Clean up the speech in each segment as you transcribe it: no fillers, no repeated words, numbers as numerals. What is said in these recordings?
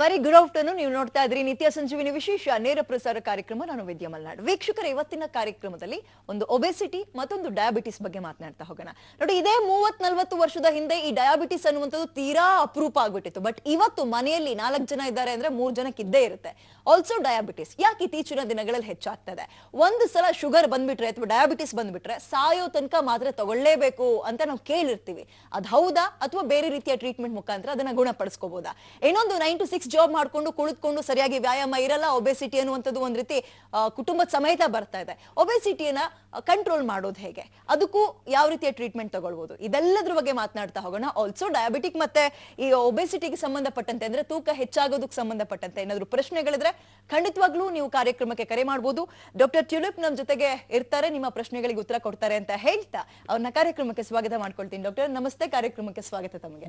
Very good afternoon. ನೀವು ನೋಡ್ತಾ ಇದ್ರಿ ನಿತ್ಯ ಸಂಜೀವಿನಿ ವಿಶೇಷ ನೇರ ಪ್ರಸಾರ ಕಾರ್ಯಕ್ರಮ. ನಾನು ವಿದ್ಯಾ ಮಲ್ನಾಡ್. ವೀಕ್ಷಕರ, ಇವತ್ತಿನ ಕಾರ್ಯಕ್ರಮದಲ್ಲಿ ಒಂದು ಒಬೆಸಿಟಿ ಮತ್ತೊಂದು ಡಯಾಬಿಟಿಸ್ ಬಗ್ಗೆ ಮಾತನಾಡ್ತಾ ಹೋಗೋಣ. ನೋಡಿ, ಇದೇ 30-40 ವರ್ಷದ ಹಿಂದೆ ಈ ಡಯಾಬಿಟಿಸ್ ಅನ್ನುವಂಥದ್ದು ತೀರಾ ಅಪರೂಪ ಆಗ್ಬಿಟ್ಟಿತ್ತು. ಬಟ್ ಇವತ್ತು ಮನೆಯಲ್ಲಿ 4 ಜನ ಇದ್ದಾರೆ ಅಂದ್ರೆ 3 ಜನಕ್ಕೆ ಇದ್ದೇ ಇರುತ್ತೆ ಆಲ್ಸೋ ಡಯಾಬಿಟಿಸ್. ಯಾಕೆ ಇತ್ತೀಚಿನ ದಿನಗಳಲ್ಲಿ ಹೆಚ್ಚಾಗ್ತದೆ? ಒಂದು ಸಲ ಶುಗರ್ ಬಂದ್ಬಿಟ್ರೆ ಅಥವಾ ಡಯಾಬಿಟಿಸ್ ಬಂದ್ಬಿಟ್ರೆ ಸಾಯೋ ತನಕ ಮಾತ್ರ ತಗೊಳ್ಳೇಬೇಕು ಅಂತ ನಾವು ಕೇಳಿರ್ತೀವಿ. ಅದ್ ಹೌದಾ ಅಥವಾ ಬೇರೆ ರೀತಿಯ ಟ್ರೀಟ್ಮೆಂಟ್ ಮುಖಾಂತರ ಅದನ್ನ ಗುಣಪಡಿಸ್ಕೋಬಹುದಾ? ಇನ್ನೊಂದು 9 to 6 ಜಾಬ್ ಮಾಡ್ಕೊಂಡು ಕುಳಿತುಕೊಂಡು ಸರಿಯಾಗಿ ವ್ಯಾಯಾಮ ಇರಲ್ಲ, ಒಬೆಸಿಟಿ ಅನ್ನುವಂಥದ್ದು ಒಂದ್ ರೀತಿ ಕುಟುಂಬದ ಸಮೇತ ಬರ್ತಾ ಇದೆ. ಒಬೆಸಿಟಿಯನ್ನ ಕಂಟ್ರೋಲ್ ಮಾಡೋದು ಹೇಗೆ, ಅದಕ್ಕೂ ಯಾವ ರೀತಿಯ ಟ್ರೀಟ್ಮೆಂಟ್ ತಗೊಳ್ಬಹುದು, ಇದೆಲ್ಲದ್ರ ಬಗ್ಗೆ ಮಾತನಾಡ್ತಾ ಹೋಗೋಣ. ಆಲ್ಸೋ ಡಯಾಬಿಟಿಕ್ ಮತ್ತೆ ಈ ಒಬೆಸಿಟಿಗೆ ಸಂಬಂಧಪಟ್ಟಂತೆ ಅಂದ್ರೆ ತೂಕ ಹೆಚ್ಚಾಗೋದಕ್ಕೆ ಸಂಬಂಧಪಟ್ಟಂತೆ ಏನಾದ್ರು ಪ್ರಶ್ನೆಗಳಿದ್ರೆ ಖಂಡಿತವಾಗ್ಲೂ ನೀವು ಕಾರ್ಯಕ್ರಮಕ್ಕೆ ಕರೆ ಮಾಡಬಹುದು. ಡಾಕ್ಟರ್ ಟ್ಯುಲಿಪ್ ನಮ್ಮ ಜೊತೆಗೆ ಇರ್ತಾರೆ, ನಿಮ್ಮ ಪ್ರಶ್ನೆಗಳಿಗೆ ಉತ್ತರ ಕೊಡ್ತಾರೆ ಅಂತ ಹೇಳ್ತಾ ಅವ್ರನ್ನ ಕಾರ್ಯಕ್ರಮಕ್ಕೆ ಸ್ವಾಗತ ಮಾಡ್ಕೊಳ್ತೀನಿ. ಡಾಕ್ಟರ್ ನಮಸ್ತೆ, ಕಾರ್ಯಕ್ರಮಕ್ಕೆ ಸ್ವಾಗತ ತಮಗೆ.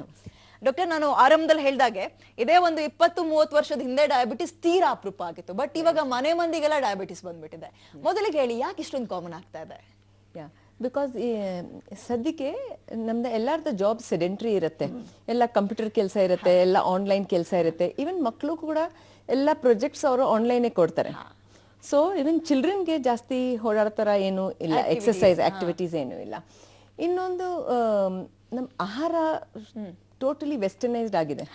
ಡಾಕ್ಟರ್, ನಾನು ಆರಂಭದಲ್ಲಿ ಹೇಳ್ದಾಗೆ ಇದೇ ಒಂದು 20-30 ವರ್ಷದ ಹಿಂದೆ ಡಯಾಬಿಟಿಸ್ ತೀರಾ ಅಪರೂಪ ಆಗಿತ್ತು. ಬಟ್ ಇವಾಗ ಮನೆ ಮಂದಿಗೆಲ್ಲ ಡಯಾಬಿಟಿಸ್ ಬಂದ್ಬಿಟ್ಟಿದೆ. ಮೊದಲಿಗೆ ಹೇಳಿ, ಯಾಕೆ ಇಷ್ಟೊಂದು ಕಾಮನ್ ಆಗ್ತಾ ಇದೆ? ಬಿಕಾಸ್ ಸದ್ಯಕ್ಕೆ ನಮ್ದು ಎಲ್ಲಾರ್ದು ಜಾಬ್ ಸೆಡೆಂಟ್ರಿ ಇರುತ್ತೆ, ಎಲ್ಲ ಕಂಪ್ಯೂಟರ್ ಕೆಲಸ ಇರುತ್ತೆ, ಎಲ್ಲ ಆನ್ಲೈನ್ ಕೆಲಸ ಇರುತ್ತೆ. ಈವನ್ ಮಕ್ಕಳು ಕೂಡ ಎಲ್ಲ ಪ್ರಾಜೆಕ್ಟ್ಸ್ ಅವರು ಆನ್ಲೈನೇ ಕೊಡ್ತಾರೆ. ಸೊ ಈವನ್ ಚಿಲ್ಡ್ರನ್ಗೆ ಜಾಸ್ತಿ ಓಡಾಡ್ತಾರ ಏನು ಇಲ್ಲ, ಎಕ್ಸರ್ಸೈಸ್ ಆಕ್ಟಿವಿಟೀಸ್ ಏನು ಇಲ್ಲ. ಇನ್ನೊಂದು ನಮ್ಮ ಆಹಾರ ಟೋಟಲಿ ವೆಸ್ಟರ್ನೈಸ್ಡ್ ಆಗಿದೆ.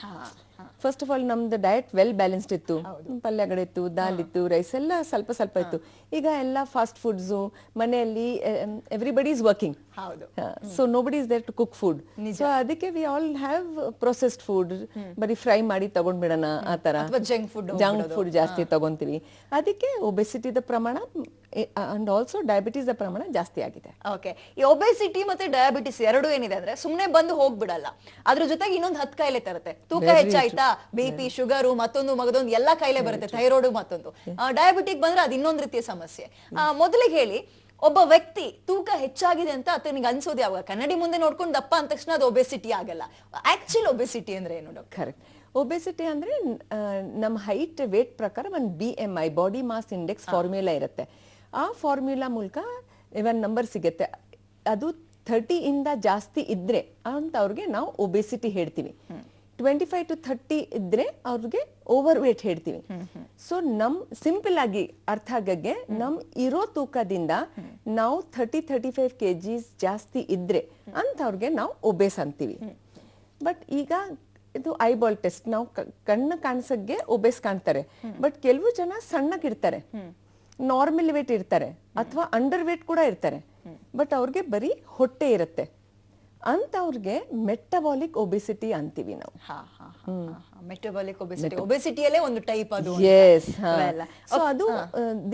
ಫಸ್ಟ್ ಆಫ್ ಆಲ್ ನಮ್ದು ಡಯಟ್ ವೆಲ್ ಬ್ಯಾಲೆನ್ಸ್ಡ್ ಇತ್ತು, ಪಲ್ಯಗಳಿತ್ತು, ದಾಲ್ ಇತ್ತು, ರೈಸ್ ಎಲ್ಲ ಸ್ವಲ್ಪ ಸ್ವಲ್ಪ ಇತ್ತು. ಈಗ ಎಲ್ಲ ಫಾಸ್ಟ್ ಫುಡ್ಸು, ಮನೆಯಲ್ಲಿ everybody is working, so nobody is there to cook food. So ಅದಕ್ಕೆ we all have processed food, ಬರೀ ಫ್ರೈ ಮಾಡಿ ತಗೊಂಡ್ಬಿಡೋಣ ಆ ತರ ಜಂಕ್ ಫುಡ್ ಜಾಸ್ತಿ ತಗೊಂತೀವಿ. ಅದಕ್ಕೆ ಒಬೆಸಿಟಿದ ಪ್ರಮಾಣ ಅಂಡ್ ಆಲ್ಸೋ ಡಯಾಬಿಟಿಸ್ ಪ್ರಮಾಣ ಜಾಸ್ತಿ ಆಗಿದೆ. ಓಕೆ, ಈ ಒಬೆಸಿಟಿ ಮತ್ತೆ ಡಯಾಬಿಟಿಸ್ ಎರಡು ಏನಿದೆ ಅಂದ್ರೆ ಸುಮ್ನೆ ಬಂದು ಹೋಗ್ಬಿಡಲ್ಲ, ಅದ್ರ ಜೊತೆಗೆ ಇನ್ನೊಂದು 10 ಕಾಯಿಲೆ ತರುತ್ತೆ. ತೂಕ ಹೆಚ್ಚಾಯ್ತಾ, BP, ಶುಗರು, ಮತ್ತೊಂದು ಮಗದೊಂದು ಎಲ್ಲಾ ಕಾಯಿಲೆ ಬರುತ್ತೆ, ಥೈರಾಯ್ಡ್ ಮತ್ತೊಂದು. ಡಯಾಬಿಟಿಕ್ ಬಂದ್ರೆ ಅದು ಇನ್ನೊಂದು ರೀತಿಯ ಸಮಸ್ಯೆ. ಮೊದಲಿಗೆ ಹೇಳಿ, ಒಬ್ಬ ವ್ಯಕ್ತಿ ತೂಕ ಹೆಚ್ಚಾಗಿದೆ ಅಂತ ಆತನಿಗೆ ಅನ್ಸೋದು ಯಾವಾಗ? ಕನ್ನಡಿ ಮುಂದೆ ನೋಡ್ಕೊಂಡು ದಪ್ಪ ಅಂದ ತಕ್ಷಣ ಅದು ಒಬೆಸಿಟಿ ಆಗಲ್ಲ. ಆಕ್ಚುಲ್ ಒಬೆಸಿಟಿ ಅಂದ್ರೆ ಏನು ಡಾಕ್ಟರ್? ಕರೆಕ್ಟ್. ಒಬೆಸಿಟಿ ಅಂದ್ರೆ ನಮ್ಮ ಹೈಟ್ ವೇಟ್ ಪ್ರಕಾರ ಒಂದು BMI, body mass index formula ಇರುತ್ತೆ. ಆ ಫಾರ್ಮ್ಯುಲಾ ಮೂಲಕ ಇವನ್ ನಂಬರ್ ಸಿಗುತ್ತೆ. ಅದು 30 ಇಂದ ಜಾಸ್ತಿ ಇದ್ರೆ ಅಂತವ್ರಿಗೆ ನಾವು ಒಬೆಸಿಟಿ ಹೇಳ್ತೀವಿ. 25 to 30 ಇದ್ರೆ ಅವ್ರಿಗೆ ಓವರ್ ವೇಟ್ ಹೇಳ್ತೀವಿ. ಸೊ ನಮ್ ಸಿಂಪಲ್ ಆಗಿ ಅರ್ಥ ಆಗಕ್ಕೆ, ನಮ್ ಇರೋ ತೂಕದಿಂದ ನಾವು 30-35 kgs ಜಾಸ್ತಿ ಇದ್ರೆ ಅಂತವ್ರಿಗೆ ನಾವು ಒಬೇಸ್ ಅಂತೀವಿ. ಬಟ್ ಈಗ ಇದು ಐಬಾಲ್ ಟೆಸ್ಟ್, ನಾವು ಕಣ್ಣು ಕಾಣಿಸಕ್ಕೆ ಒಬೇಸ್ ಕಾಣ್ತಾರೆ. ಬಟ್ ಕೆಲವು ಜನ ಸಣ್ಣಗಿರ್ತಾರೆ, ನಾರ್ಮಲ್ ವೇಟ್ ಇರ್ತಾರೆ, ಅಥವಾ ಅಂಡರ್ ವೇಟ್ ಕೂಡ ಇರ್ತಾರೆ. ಬಟ್ ಅವ್ರಿಗೆ ಬರೀ ಹೊಟ್ಟೆ ಇರುತ್ತೆ, ಅಂತವ್ರಿಗೆ ಮೆಟಬಾಲಿಕ್ ಒಬೆಸಿಟಿ ಅಂತೀವಿ ನಾವು. ಮೆಟಬಾಲಿಕ್ ಒಬೆಸಿಟಿ, ಒಬೆಸಿಟಿಯಲ್ಲೇ ಒಂದು ಟೈಪ್ ಅದು. ಎಸ್. ಸೊ ಅದು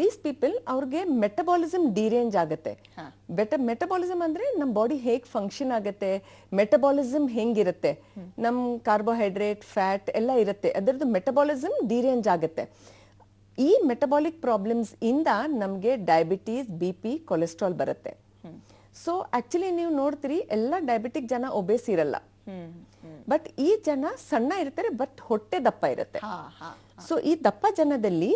ದೀಸ್ ಪೀಪಲ್ ಅವ್ರಿಗೆ ಮೆಟಬಾಲಿಸಮ್ ಡಿರೇಂಜ್ ಆಗುತ್ತೆ. ಮೆಟಬಾಲಿಸಮ್ ಅಂದ್ರೆ ನಮ್ ಬಾಡಿ ಹೇಗ್ ಫಂಕ್ಷನ್ ಆಗುತ್ತೆ, ಮೆಟಬಾಲಿಸಮ್ ಹೆಂಗಿರುತ್ತೆ, ನಮ್ ಕಾರ್ಬೋಹೈಡ್ರೇಟ್, ಫ್ಯಾಟ್ ಎಲ್ಲ ಇರುತ್ತೆ, ಅದರದ್ದು ಮೆಟಬಾಲಿಸಮ್ ಡಿರೇಂಜ್ ಆಗುತ್ತೆ. ಈ ಮೆಟಬಾಲಿಕ್ ಪ್ರಾಬ್ಲಮ್ಸ್ ಇಂದ ನಮ್ಗೆ ಡಯಾಬಿಟೀಸ್, BP, ಕೊಲೆಸ್ಟ್ರಾಲ್ ಬರುತ್ತೆ. ಸೊ ಆಕ್ಚುಲಿ ನೀವು ನೋಡ್ತೀರಿ, ಎಲ್ಲ ಡಯಾಬಿಟಿಕ್ ಜನ ಒಬೇಸ್ ಇರಲ್ಲ, ಬಟ್ ಈ ಜನ ಸಣ್ಣ ಇರ್ತಾರೆ, ಬಟ್ ಹೊಟ್ಟೆ ದಪ್ಪ ಇರುತ್ತೆ. ಸೊ ಈ ದಪ್ಪ ಜನದಲ್ಲಿ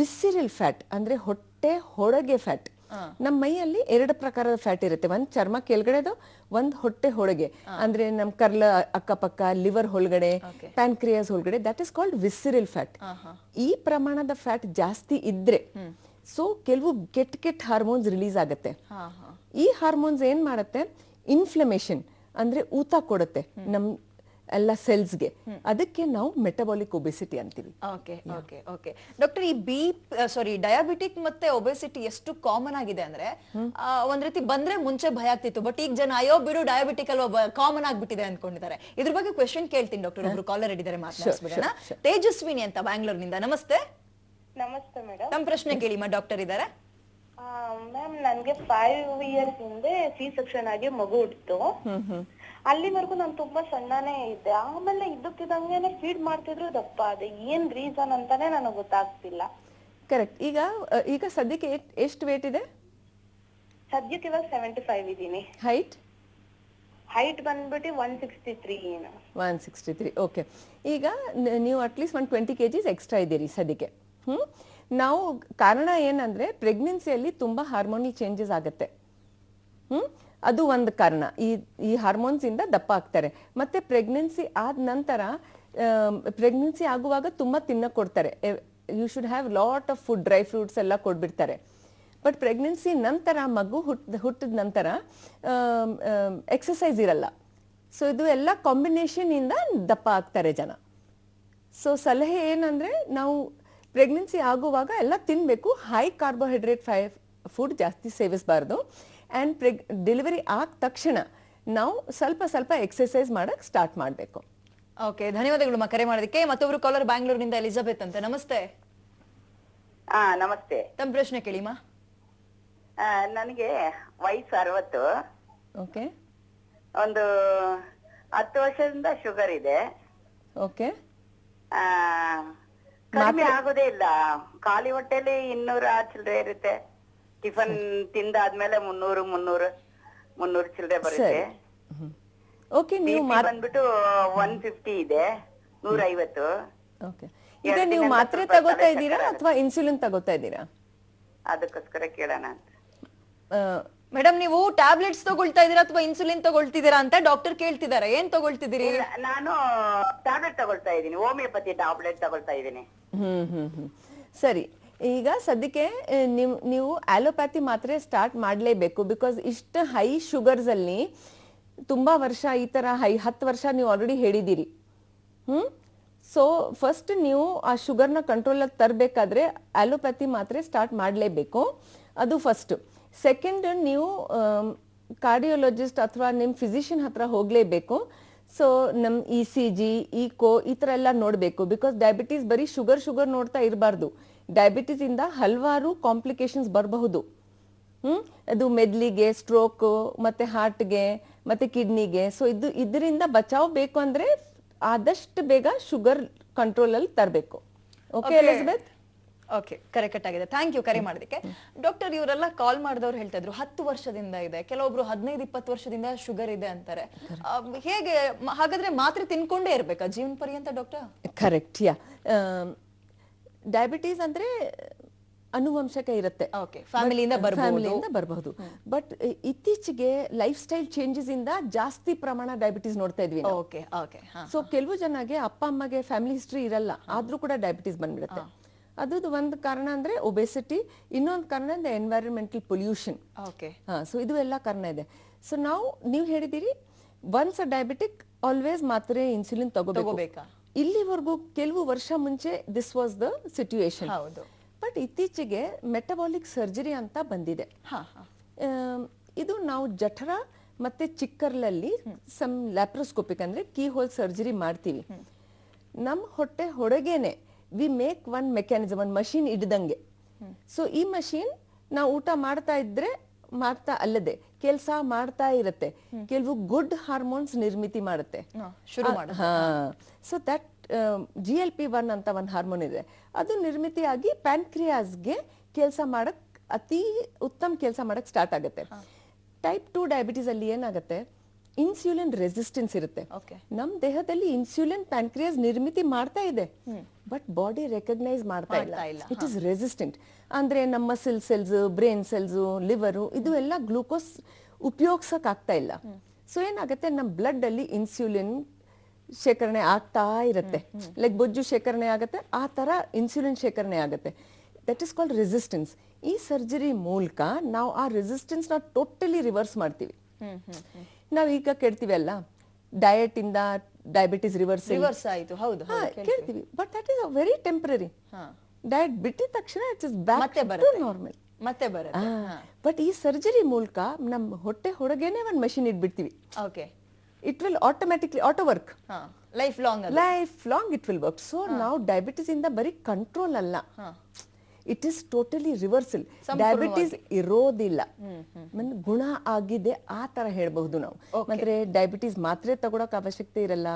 ವಿಸಿರಲ್ ಫ್ಯಾಟ್ ಅಂದ್ರೆ ಹೊಟ್ಟೆ ಹೊರಗೆ ಫ್ಯಾಟ್. ನಮ್ಮ ಮೈಯಲ್ಲಿ 2 ಪ್ರಕಾರದ ಫ್ಯಾಟ್ ಇರುತ್ತೆ. ಒಂದ್ ಚರ್ಮ ಕೆಳಗಡೆದು, ಒಂದ್ ಹೊಟ್ಟೆ ಹೊರಗೆ, ಅಂದ್ರೆ ನಮ್ ಕರ್ಲ ಅಕ್ಕಪಕ್ಕ, ಲಿವರ್ ಒಳಗಡೆ, ಪ್ಯಾನ್ಕ್ರಿಯಾಸ್ ಒಳಗಡೆ, ದಟ್ ಇಸ್ ಕಾಲ್ಡ್ ವಿಸಿರಲ್ ಫ್ಯಾಟ್. ಈ ಪ್ರಮಾಣದ ಫ್ಯಾಟ್ ಜಾಸ್ತಿ ಇದ್ರೆ ಸೊ ಕೆಲವು ಕೆಟ್ಟ ಹಾರ್ಮೋನ್ಸ್ ರಿಲೀಸ್ ಆಗುತ್ತೆ. ಈ ಹಾರ್ಮೋನ್ಸ್ ಏನ್ ಮಾಡುತ್ತೆ, ಇನ್ಫ್ಲಮೇಷನ್ ಅಂದ್ರೆ ಊತ ಕೊಡುತ್ತೆ ನಮ್ ಎಲ್ಲ ಸೆಲ್ಸ್ಗೆ. ಅದಕ್ಕೆ ನಾವು ಮೆಟಬಾಲಿಕ್ ಒಬೆಸಿಟಿ ಅಂತೀವಿ. ಓಕೆ ಡಾಕ್ಟರ್, ಈ ಡಯಾಬಿಟಿಕ್ ಮತ್ತೆ ಒಬೆಸಿಟಿ ಎಷ್ಟು ಕಾಮನ್ ಆಗಿದೆ ಅಂದ್ರೆ ಒಂದ್ ರೀತಿ ಬಂದ್ರೆ ಮುಂಚೆ ಭಯ ಆಗ್ತಿತ್ತು, ಬಟ್ ಈಗ ಜನ ಅಯ್ಯೋ ಬಿಡು ಡಯಾಬಿಟಿಕ್ ಅಲ್ವಾ ಕಾಮನ್ ಆಗ್ಬಿಟ್ಟಿದೆ ಅನ್ಕೊಂಡಿದ್ದಾರೆ. ಇದ್ರ ಬಗ್ಗೆ ಕ್ವೆಶ್ಚನ್ ಕೇಳ್ತೀನಿ ಡಾಕ್ಟರ್. ಒಬ್ರು ಕಾಲರ್ ಇದ್ದಾರೆ, ಮಾತನಾಡಿಸ್ಬಿಡೋಣ. ತೇಜಸ್ವಿನಿ ಅಂತ ಬ್ಯಾಂಗ್ಳೂರ್ನಿಂದ. ನಮಸ್ತೆ. ನಮಸ್ತೆ ಮೇಡಮ್. ತಮ್ಮ ಪ್ರಶ್ನೆ ಕೇಳಿ, ಡಾಕ್ಟರ್ ಇದ್ದಾರೆ. ಮ್ಯಾಮ್, ನನ್ಗೆ 5 years ಹಿಂದೆ C-section ಆಗಿ ಮಗು ಹುಟ್ಟಿತು. ಅಲ್ಲಿವರೆಗೂ ನಾನು ತುಂಬಾ ಸಣ್ಣನೇ ಇದ್ದೆ. ಆಮೇಲೆ ಇದ್ದಕ್ಕಿದಂಗೆನೆ ಫೀಡ್ ಮಾಡ್ತಿದ್ರು ದಪ್ಪ ಅದೇ. ಏನ್ ರೀಸನ್ ಅಂತಾನೆ ನನಗೆ ಗೊತ್ತಾಗ್ತಿಲ್ಲ. ಕರೆಕ್ಟ್. ಈಗ ಸದ್ಯಕ್ಕೆ ಎಷ್ಟು ವೇಟ್ ಇದೆ? ಸದ್ಯಕ್ಕೆ ಇವಾಗ 75 ಇದೀನಿ. ಹೈಟ್ ಬಂದ್ಬಿಟ್ಟು 163. 163. ಓಕೆ. ಈಗ ನೀವು ಅಟ್ಲೀಸ್ಟ್ 120 kgs ಎಕ್ಸ್ಟ್ರಾ ಇದ್ದೀರಿ ಸದ್ಯಕ್ಕೆ. ನಾವು ಕಾರಣ ಏನಂದ್ರೆ ಪ್ರೆಗ್ನೆನ್ಸಿಯಲ್ಲಿ ತುಂಬಾ ಹಾರ್ಮೋನಲ್ ಚೇಂಜಸ್ ಆಗುತ್ತೆ. ಅದು ಒಂದು ಕಾರಣ. ಈ ಹಾರ್ಮೋನ್ಸ್ ಇಂದ ದಪ್ಪ ಆಗ್ತಾರೆ. ಮತ್ತೆ ಪ್ರೆಗ್ನೆನ್ಸಿ ಆದ ನಂತರ ಪ್ರೆಗ್ನೆನ್ಸಿ ಆಗುವಾಗ ತುಂಬ ತಿನ್ನಕ್ಕೆ ಕೊಡ್ತಾರೆ. You should have lot of food, dry fruits ಎಲ್ಲ ಕೊಟ್ಬಿಡ್ತಾರೆ. ಬಟ್ ಪ್ರೆಗ್ನೆನ್ಸಿ ನಂತರ ಮಗು ಹುಟ್ಟಿದ ನಂತರ ಎಕ್ಸಸೈಸ್ ಇರಲ್ಲ. ಸೊ ಇದು ಎಲ್ಲ ಕಾಂಬಿನೇಷನ್ ಇಂದ ದಪ್ಪ ಆಗ್ತಾರೆ ಜನ. ಸೊ ಸಲಹೆ ಏನಂದ್ರೆ, ನಾವು ಪ್ರೆಗ್ನೆನ್ಸಿ ಆಗುವಾಗ ಎಲ್ಲ ತಿನ್ನಬೇಕು, ಹೈ ಕಾರ್ಬೋಹೈಡ್ರೇಟ್ ಫುಡ್ ಜಾಸ್ತಿ ಸೇವಿಸಬಾರ್ದು. ಆ್ಯಂಡ್ ಡೆಲಿವರಿ ಆದ ತಕ್ಷಣ ನಾವು ಸ್ವಲ್ಪ ಸ್ವಲ್ಪ ಎಕ್ಸಸೈಸ್ ಮಾಡಕ್ ಸ್ಟಾರ್ಟ್ ಮಾಡಬೇಕು. ಓಕೆ, ಧನ್ಯವಾದಗಳು ಕರೆ ಮಾಡೋದಕ್ಕೆ. ಮತ್ತೊಬ್ರು ಕಾಲರ್ ಬ್ಯಾಂಗ್ಳೂರಿನಿಂದ ಎಲಿಜಬೆತ್ ಅಂತ. ನಮಸ್ತೆ. ನಮಸ್ತೆ. ತಮ್ಮ ಪ್ರಶ್ನೆ ಕೇಳಿಮಾ. ನನಗೆ ವಯಸ್ಸು 60. ಓಕೆ. ಒಂದು 10 ವರ್ಷದಿಂದ ಶುಗರ್ ಇದೆ. ಓಕೆ. ಕಡಿಮೆ ಆಗೋದೇ ಇಲ್ಲ. ಖಾಲಿ ಹೊಟ್ಟೆಲಿ 200 ಚಿಲ್ಲರೆ ಇರುತ್ತೆ. ಟಿಫನ್ ತಿಂದಾದ್ಮೇಲೆ 300 ಚಿಲ್ಲರೆ ಬರುತ್ತೆ. ಓಕೆ, ನೀವು ಬಂದ್ಬಿಟ್ಟು 150 ಇದೆ, 150. ಓಕೆ. ಈಗ ನೀವು ಮಾತ್ರೆ ತಗೋತಾ ಇದ್ದೀರಾ ಅಥವಾ ಇನ್ಸುಲಿನ್ ತಗೋತಾ ಇದ್ದೀರಾ? ಅದಕ್ಕೋಸ್ಕರ ಕೇಳೋಣ ಅಂತ. ಮೇಡಮ್, ನೀವು ಟ್ಯಾಬ್ಲೆಟ್ಸ್ ತಗೊಳ್ತಾ ಇದೀರಾ ಅಥವಾ ಇನ್ಸುಲಿನ್ ತಗೊಳ್ತಿದ್ದೀರಾ ಅಂತ ಡಾಕ್ಟರ್ ಕೇಳ್ತಿದ್ದಾರೆ. ಏನ್ ತಗೊಳ್ತಿದ್ದೀರಿ? ನಾನು ಟ್ಯಾಬ್ಲೆಟ್ ತಗೊಳ್ತಾ ಇದ್ದೀನಿ, ಹೋಮಿಯೋಪತಿ ಟ್ಯಾಬ್ಲೆಟ್ ತಗೊಳ್ತಾ ಇದ್ದೀನಿ. ಸರಿ. ಈಗ ಸದ್ಯಕ್ಕೆ ನೀವು ಆಲೋಪ್ಯಾಥಿ ಮಾತ್ರೆ ಸ್ಟಾರ್ಟ್ ಮಾಡಲೇಬೇಕು. ಬಿಕಾಸ್ ಇಷ್ಟು ಹೈ ಶುಗರ್ಸ್ ಅಲ್ಲಿ ತುಂಬಾ ವರ್ಷ ಈ ತರ 10 ವರ್ಷ ನೀವು ಆಲ್ರೆಡಿ ಹೇಳಿದ್ದೀರಿ. ಸೊ ಫಸ್ಟ್ ನೀವು ಆ ಶುಗರ್ನ ಕಂಟ್ರೋಲ್ ತರಬೇಕಾದ್ರೆ ಆಲೋಪ್ಯಾಥಿ ಮಾತ್ರೆ ಸ್ಟಾರ್ಟ್ ಮಾಡಲೇಬೇಕು. ಅದು ಫಸ್ಟ್. ಸೆಕೆಂಡ್, ನೀವು ಕಾರ್ಡಿಯೋಲಜಿಸ್ಟ್ ಅಥವಾ ನಿಮ್ಮ ಫಿಸಿಷಿಯನ್ ಹತ್ರ ಹೋಗಲೇಬೇಕು. ಸೊ ನಮ್ಮ ECG, ಈಕೋ ಈ ಥರ ಎಲ್ಲ ನೋಡಬೇಕು. ಬಿಕಾಸ್ ಡಯಾಬಿಟೀಸ್ ಬರೀ ಶುಗರ್ ನೋಡ್ತಾ ಇರಬಾರ್ದು. ಡಯಾಬಿಟೀಸ್ ಇಂದ ಹಲವಾರು ಕಾಂಪ್ಲಿಕೇಶನ್ಸ್ ಬರಬಹುದು. ಅದು ಮೆದ್ಲಿಗೆ, ಸ್ಟ್ರೋಕ್, ಮತ್ತೆ ಹಾರ್ಟ್ಗೆ, ಮತ್ತೆ ಕಿಡ್ನಿಗೆ. ಸೊ ಇದರಿಂದ ಬಚಾವ್ ಬೇಕು ಅಂದ್ರೆ ಆದಷ್ಟು ಬೇಗ ಶುಗರ್ ಕಂಟ್ರೋಲ್ ಅಲ್ಲಿ ತರಬೇಕು. Okay Elizabeth? ಓಕೆ, ಕರೆ ಕಟ್ ಆಗಿದೆ. ಥ್ಯಾಂಕ್ ಯು ಕರೆ ಮಾಡೋದಕ್ಕೆ. ಡಾಕ್ಟರ್, ಇವರೆಲ್ಲ ಕಾಲ್ ಮಾಡಿದವ್ರು ಹೇಳ್ತಾ ಇದ್ರು 10 ವರ್ಷದಿಂದ ಇದೆ, ಕೆಲವೊಬ್ರು 15-20 ವರ್ಷದಿಂದ ಶುಗರ್ ಇದೆ ಅಂತಾರೆ. ಹೇಗೆ ಹಾಗಾದ್ರೆ ಮಾತ್ರೆ ತಿನ್ಕೊಂಡೇ ಇರ್ಬೇಕಾ ಜೀವನ ಪರ್ಯಂತ ಡಾಕ್ಟರ್? ಕರೆಕ್ಟ್. ಡಯಾಬಿಟೀಸ್ ಅಂದ್ರೆ ಅನುವಂಶಕ ಇರುತ್ತೆ. ಓಕೆ, ಫ್ಯಾಮಿಲಿಯಿಂದ ಬರಬಹುದು. ಬಟ್ ಇತ್ತೀಚೆಗೆ ಲೈಫ್ ಸ್ಟೈಲ್ ಚೇಂಜಸ್ ಇಂದ ಜಾಸ್ತಿ ಪ್ರಮಾಣ ಡಯಾಬಿಟೀಸ್ ನೋಡ್ತಾ ಇದ್ವಿ. Okay okay. ಸೊ ಕೆಲವು ಜನಗೆ ಅಪ್ಪ ಅಮ್ಮಗೆ ಫ್ಯಾಮಿಲಿ ಹಿಸ್ಟ್ರಿ ಇರಲ್ಲ, ಆದ್ರೂ ಕೂಡ ಡಯಾಬಿಟೀಸ್ ಬಂದ್ಬಿಡುತ್ತೆ. ಅದು ಒಂದು ಕಾರಣ ಅಂದ್ರೆ ಒಬೆಸಿಟಿ, ಇನ್ನೊಂದು ಕಾರಣ ಅಂದ್ರೆ ಎನ್ವೈರನ್ಮೆಂಟಲ್ ಪೊಲ್ಯೂಷನ್. ಓಕೆ. ಸೊ ಇದು ಎಲ್ಲ ಕಾರಣ ಇದೆ. ಸೊ ನೀವು ಹೇಳಿದಿರಿ ಒನ್ಸ್ ಅ ಡಯಾಬಿಟಿಕ್ ಆಲ್ವೇಸ್ ಮಾತ್ರೆ ಇನ್ಸುಲಿನ್ ತಗೋಬೇಕಾ? ಇಲ್ಲಿವರೆಗೂ ಕೆಲವು ವರ್ಷ ಮುಂಚೆ ದಿಸ್ ವಾಸ್ ದ ಸಿಚುಯೇಷನ್. ಹೌದು. ಬಟ್ ಇತ್ತೀಚೆಗೆ ಮೆಟಬಾಲಿಕ್ ಸರ್ಜರಿ ಅಂತ ಬಂದಿದೆ. ಇದು ನಾವು ಜಠರ ಮತ್ತೆ ಚಿಕ್ಕರ್ಲಲ್ಲಿ ಸಮ್ ಲ್ಯಾಪ್ರೋಸ್ಕೋಪಿಕ್ ಅಂದ್ರೆ ಕೀ ಹೋಲ್ ಸರ್ಜರಿ ಮಾಡ್ತೀವಿ. ನಮ್ಮ ಹೊಟ್ಟೆ ಹೊರಗೇನೆ ವಿ ಮೇಕ್ ಒನ್ ಮೆಕ್ಯಾನಿಸಮ್, ಒಂದು ಮಷೀನ್ ಇಡ್ದಂಗೆ. ಸೊ ಈ ಮಷೀನ್ ನಾವು ಊಟ ಮಾಡ್ತಾ ಅಲ್ಲದೆ ಕೆಲಸ ಮಾಡ್ತಾ ಇರುತ್ತೆ. ಕೆಲವು ಗುಡ್ ಹಾರ್ಮೋನ್ಸ್ ನಿರ್ಮಿತಿ ಮಾಡುತ್ತೆ. ಸೊ ದಟ್ GLP-1 ಅಂತ ಒಂದು ಹಾರ್ಮೋನ್ ಇದೆ. ಅದು ನಿರ್ಮಿತಿಯಾಗಿ ಪ್ಯಾನ್ಕ್ರಿಯಾಸ್ಗೆ ಕೆಲಸ ಮಾಡಕ್ ಅತಿ ಉತ್ತಮ ಕೆಲಸ ಮಾಡಕ್ ಸ್ಟಾರ್ಟ್ ಆಗುತ್ತೆ. ಟೈಪ್ 2 ಡಯಾಬಿಟೀಸ್ ಅಲ್ಲಿ ಏನಾಗುತ್ತೆ, ಇನ್ಸುಲಿನ್ ರೆಸಿಸ್ಟೆನ್ಸ್ ಇರುತ್ತೆ. ನಮ್ ದೇಹದಲ್ಲಿ ಇನ್ಸುಲಿನ್ ಪ್ಯಾನ್ಕ್ರಿಯಾಸ್ ನಿರ್ಮಿತಿ ಮಾಡ್ತಾ ಇದೆ, ಬಟ್ ಬಾಡಿ ರೆಕಗ್ನೈಸ್ ಮಾಡ್ತಾ ಇಲ್ಲ. It is resistant. ಅಂದ್ರೆ ನಮ್ಮ muscle cells, brain cells, liver ಇದು ಎಲ್ಲ ಗ್ಲೂಕೋಸ್ ಉಪಯೋಗಿಸಕ್ ಆಗ್ತಾ ಇಲ್ಲ. ಸೊ ಏನಾಗುತ್ತೆ, ನಮ್ಮ ಬ್ಲಡ್ ಅಲ್ಲಿ ಇನ್ಸುಲಿನ್ ಶೇಖರಣೆ ಆಗ್ತಾ ಇರುತ್ತೆ. ಲೈಕ್ ಬೊಜ್ಜು ಶೇಖರಣೆ ಆಗುತ್ತೆ, ಆ ತರ ಇನ್ಸುಲಿನ್ ಶೇಖರಣೆ ಆಗುತ್ತೆ. That is called resistance. ಈ ಸರ್ಜರಿ ಮೂಲಕ ನಾವು ಆ ರೆಸಿಸ್ಟೆನ್ಸ್ ನ ಟೋಟಲಿ ರಿವರ್ಸ್ ಮಾಡ್ತೀವಿ. ನಾವೀಗ ಕೇಳ್ತೀವಿ ಅಲ್ಲ, ಡಯಟ್ ಇಂದ ಡಯಾಬಿಟಿಸ್ ರಿವರ್ಸ್ ಆಯ್ತು. ಹೌದು, ಕೇಳ್ತೀವಿ. But that is very temporary. Diet ಬಿಟ್ಟಿದ ತಕ್ಷಣ ಇಟ್ಸ್ ಬ್ಯಾಕ್ ಟು ನಾರ್ಮಲ್ ಮತ್ತೆ ಬರುತ್ತೆ. ಬಟ್ ಈ ಸರ್ಜರಿ ಮೂಲಕ ನಮ್ಮ ಹೊಟ್ಟೆ ಹೊರಗೇನೆ ಒಂದು ಮಷಿನ್ ಇಟ್ಬಿಡ್ತೀವಿ. Okay. It will automatically auto work. Life long it will work. So now diabetes ಇಂದ ಬರೀ ಕಂಟ್ರೋಲ್ ಅಲ್ಲ, it is totally reversal. Diabetes ಇರೋದಿಲ್ಲ, ಗುಣ ಆಗಿದೆ ಆ ತರ ಹೇಳ್ಬಹುದು ನಾವು. ಮತ್ತೆ ಡಯಾಬಿಟೀಸ್ ಮಾತ್ರೆ ತಗೊಳಕ್ ಅವಶ್ಯಕತೆ ಇರಲ್ಲ,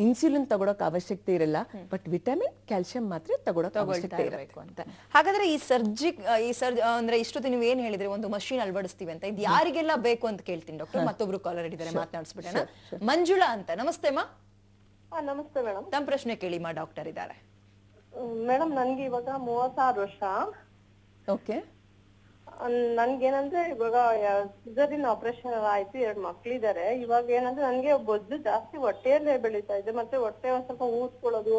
ಇನ್ಸುಲಿನ್ ತಗೊಳಕ್ ಅವಶ್ಯಕತೆ ಇರಲ್ಲ, ಬಟ್ ವಿಟಮಿನ್, ಕ್ಯಾಲ್ಸಿಯಂ ಮಾತ್ರೆ ತಗೊಳಕ್ ಅವಶ್ಯಕತೆ ಇರಬೇಕು ಅಂತ. ಹಾಗಾದ್ರೆ ಈ ಅಂದ್ರೆ ಇಷ್ಟೊತ್ತು ನೀವು ಏನ್ ಹೇಳಿದ್ರೆ ಒಂದು ಮಷೀನ್ ಅಳವಡಿಸ್ತೀವಿ ಅಂತ, ಇದು ಯಾರಿಗೆಲ್ಲ ಬೇಕು ಅಂತ ಕೇಳ್ತೀನಿ ಡಾಕ್ಟರ್. ಮತ್ತೊಬ್ರು ಕಾಲರ್ ಇದ್ದಾರೆ, ಮಾತನಾಡಿಸ್ಬಿಡೋಣ. ಮಂಜುಳಾ ಅಂತ. ನಮಸ್ತೆ ಮಾ. ನಮಸ್ತೆ ಮೇಡಮ್. ತಮ್ಮ ಪ್ರಶ್ನೆ ಕೇಳಿ ಮಾ, ಡಾಕ್ಟರ್ ಇದ್ದಾರೆ. ಮೇಡಮ್, ನನ್ಗೆ ಇವಾಗ 36 ವರ್ಷ. ಓಕೆ. ನನ್ಗೇನಂದ್ರೆ ಇವಾಗ ಸಿಸರಿನ್ ಆಪರೇಷನ್ ಆಯ್ತು, 2 ಮಕ್ಳಿದಾರೆ. ಇವಾಗ ಏನಂದ್ರೆ ನನ್ಗೆ ಬೊಜ್ಜು ಜಾಸ್ತಿ ಹೊಟ್ಟೆಯಲ್ಲೇ ಬೆಳೀತಾ ಇದೆ, ಮತ್ತೆ ಹೊಟ್ಟೆ ಒಂದ್ ಸ್ವಲ್ಪ ಊದ್ಕೊಳ್ಳೋದು,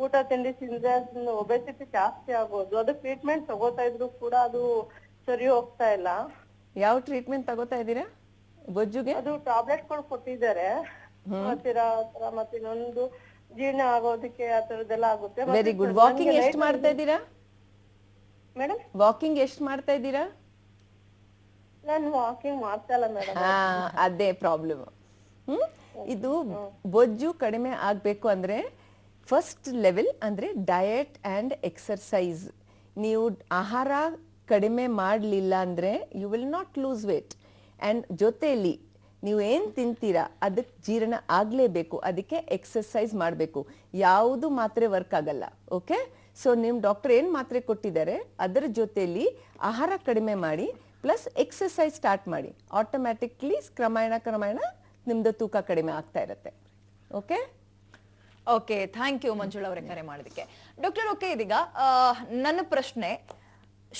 ಊಟ ತಿಂಡಿ ತಿಂದ್ರೆ ಒಬೆಸಿಟಿ ಜಾಸ್ತಿ ಆಗೋದು. ಅದು ಟ್ರೀಟ್ಮೆಂಟ್ ತಗೋತಾ ಇದ್ರು ಕೂಡ ಅದು ಸರಿ ಹೋಗ್ತಾ ಇಲ್ಲ. ಯಾವ ಟ್ರೀಟ್ಮೆಂಟ್ ತಗೋತಾ ಇದ್ದೀರಾ ಬೊಜ್ಜುಗೆ? ಅದು ಟ್ಯಾಬ್ಲೆಟ್ಗಳು ಕೊಟ್ಟಿದ್ದಾರೆ, ಮತ್ತೆ ಇನ್ನೊಂದು ಜೀರ್ಣ ಆಗೋದಕ್ಕೆ ಆ ತರದೆಲ್ಲ ಆಗುತ್ತೆ. Very good. ವಾಕಿಂಗ್ ಎಷ್ಟು ಮಾಡ್ತಾ ಇದ್ದೀರಾ ಮೇಡಮ್? ವಾಕಿಂಗ್ ಎಷ್ಟು ಮಾಡ್ತಾ ಇದ್ದೀರಾ? ನಾನು ವಾಕಿಂಗ್ ಮಾಡ್ತಾ ಇಲ್ಲ ಮೇಡಮ್. ಅದೇ ಪ್ರಾಬ್ಲಮ್. ಇದು ಬೊಜ್ಜು ಕಡಿಮೆ ಆಗ್ಬೇಕು ಅಂದ್ರೆ ಫಸ್ಟ್ ಲೆವೆಲ್ ಅಂದ್ರೆ ಡಯಟ್ ಅಂಡ್ ಎಕ್ಸರ್ಸೈಸ್. ನೀವು ಆಹಾರ ಕಡಿಮೆ ಮಾಡಲಿಲ್ಲ ಅಂದ್ರೆ you will not lose weight. And ಜೊತೆಯಲ್ಲಿ ನೀವು ಏನು ತಿಂತೀರಾ ಅದಕ್ಕೆ ಜೀರ್ಣ ಆಗಲೇಬೇಕು, ಅದಕ್ಕೆ ಎಕ್ಸರ್ಸೈಸ್ ಮಾಡಬೇಕು. ಯಾವುದು ಮಾತ್ರೆ ವರ್ಕ್ ಆಗಲ್ಲ. ಓಕೆ, ಸೊ ನಿಮ್ಮ ಡಾಕ್ಟರ್ ಏನು ಮಾತ್ರೆ ಕೊಟ್ಟಿದ್ದಾರೆ ಅದರ ಜೊತೆಯಲ್ಲಿ ಆಹಾರ ಕಡಿಮೆ ಮಾಡಿ ಪ್ಲಸ್ ಎಕ್ಸರ್ಸೈಸ್ ಸ್ಟಾರ್ಟ್ ಮಾಡಿ. ಆಟೋಮ್ಯಾಟಿಕ್ಲಿ ಕ್ರಮೇಣ ನಿಮ್ದು ತೂಕ ಕಡಿಮೆ ಆಗ್ತಾ ಇರುತ್ತೆ. Okay okay, thank you Manjula ಅವರೇ ಕರೆ ಮಾಡೋದಕ್ಕೆ. ಡಾಕ್ಟರ್, ಓಕೆ, ಇದೀಗ ನನ್ನ ಪ್ರಶ್ನೆ,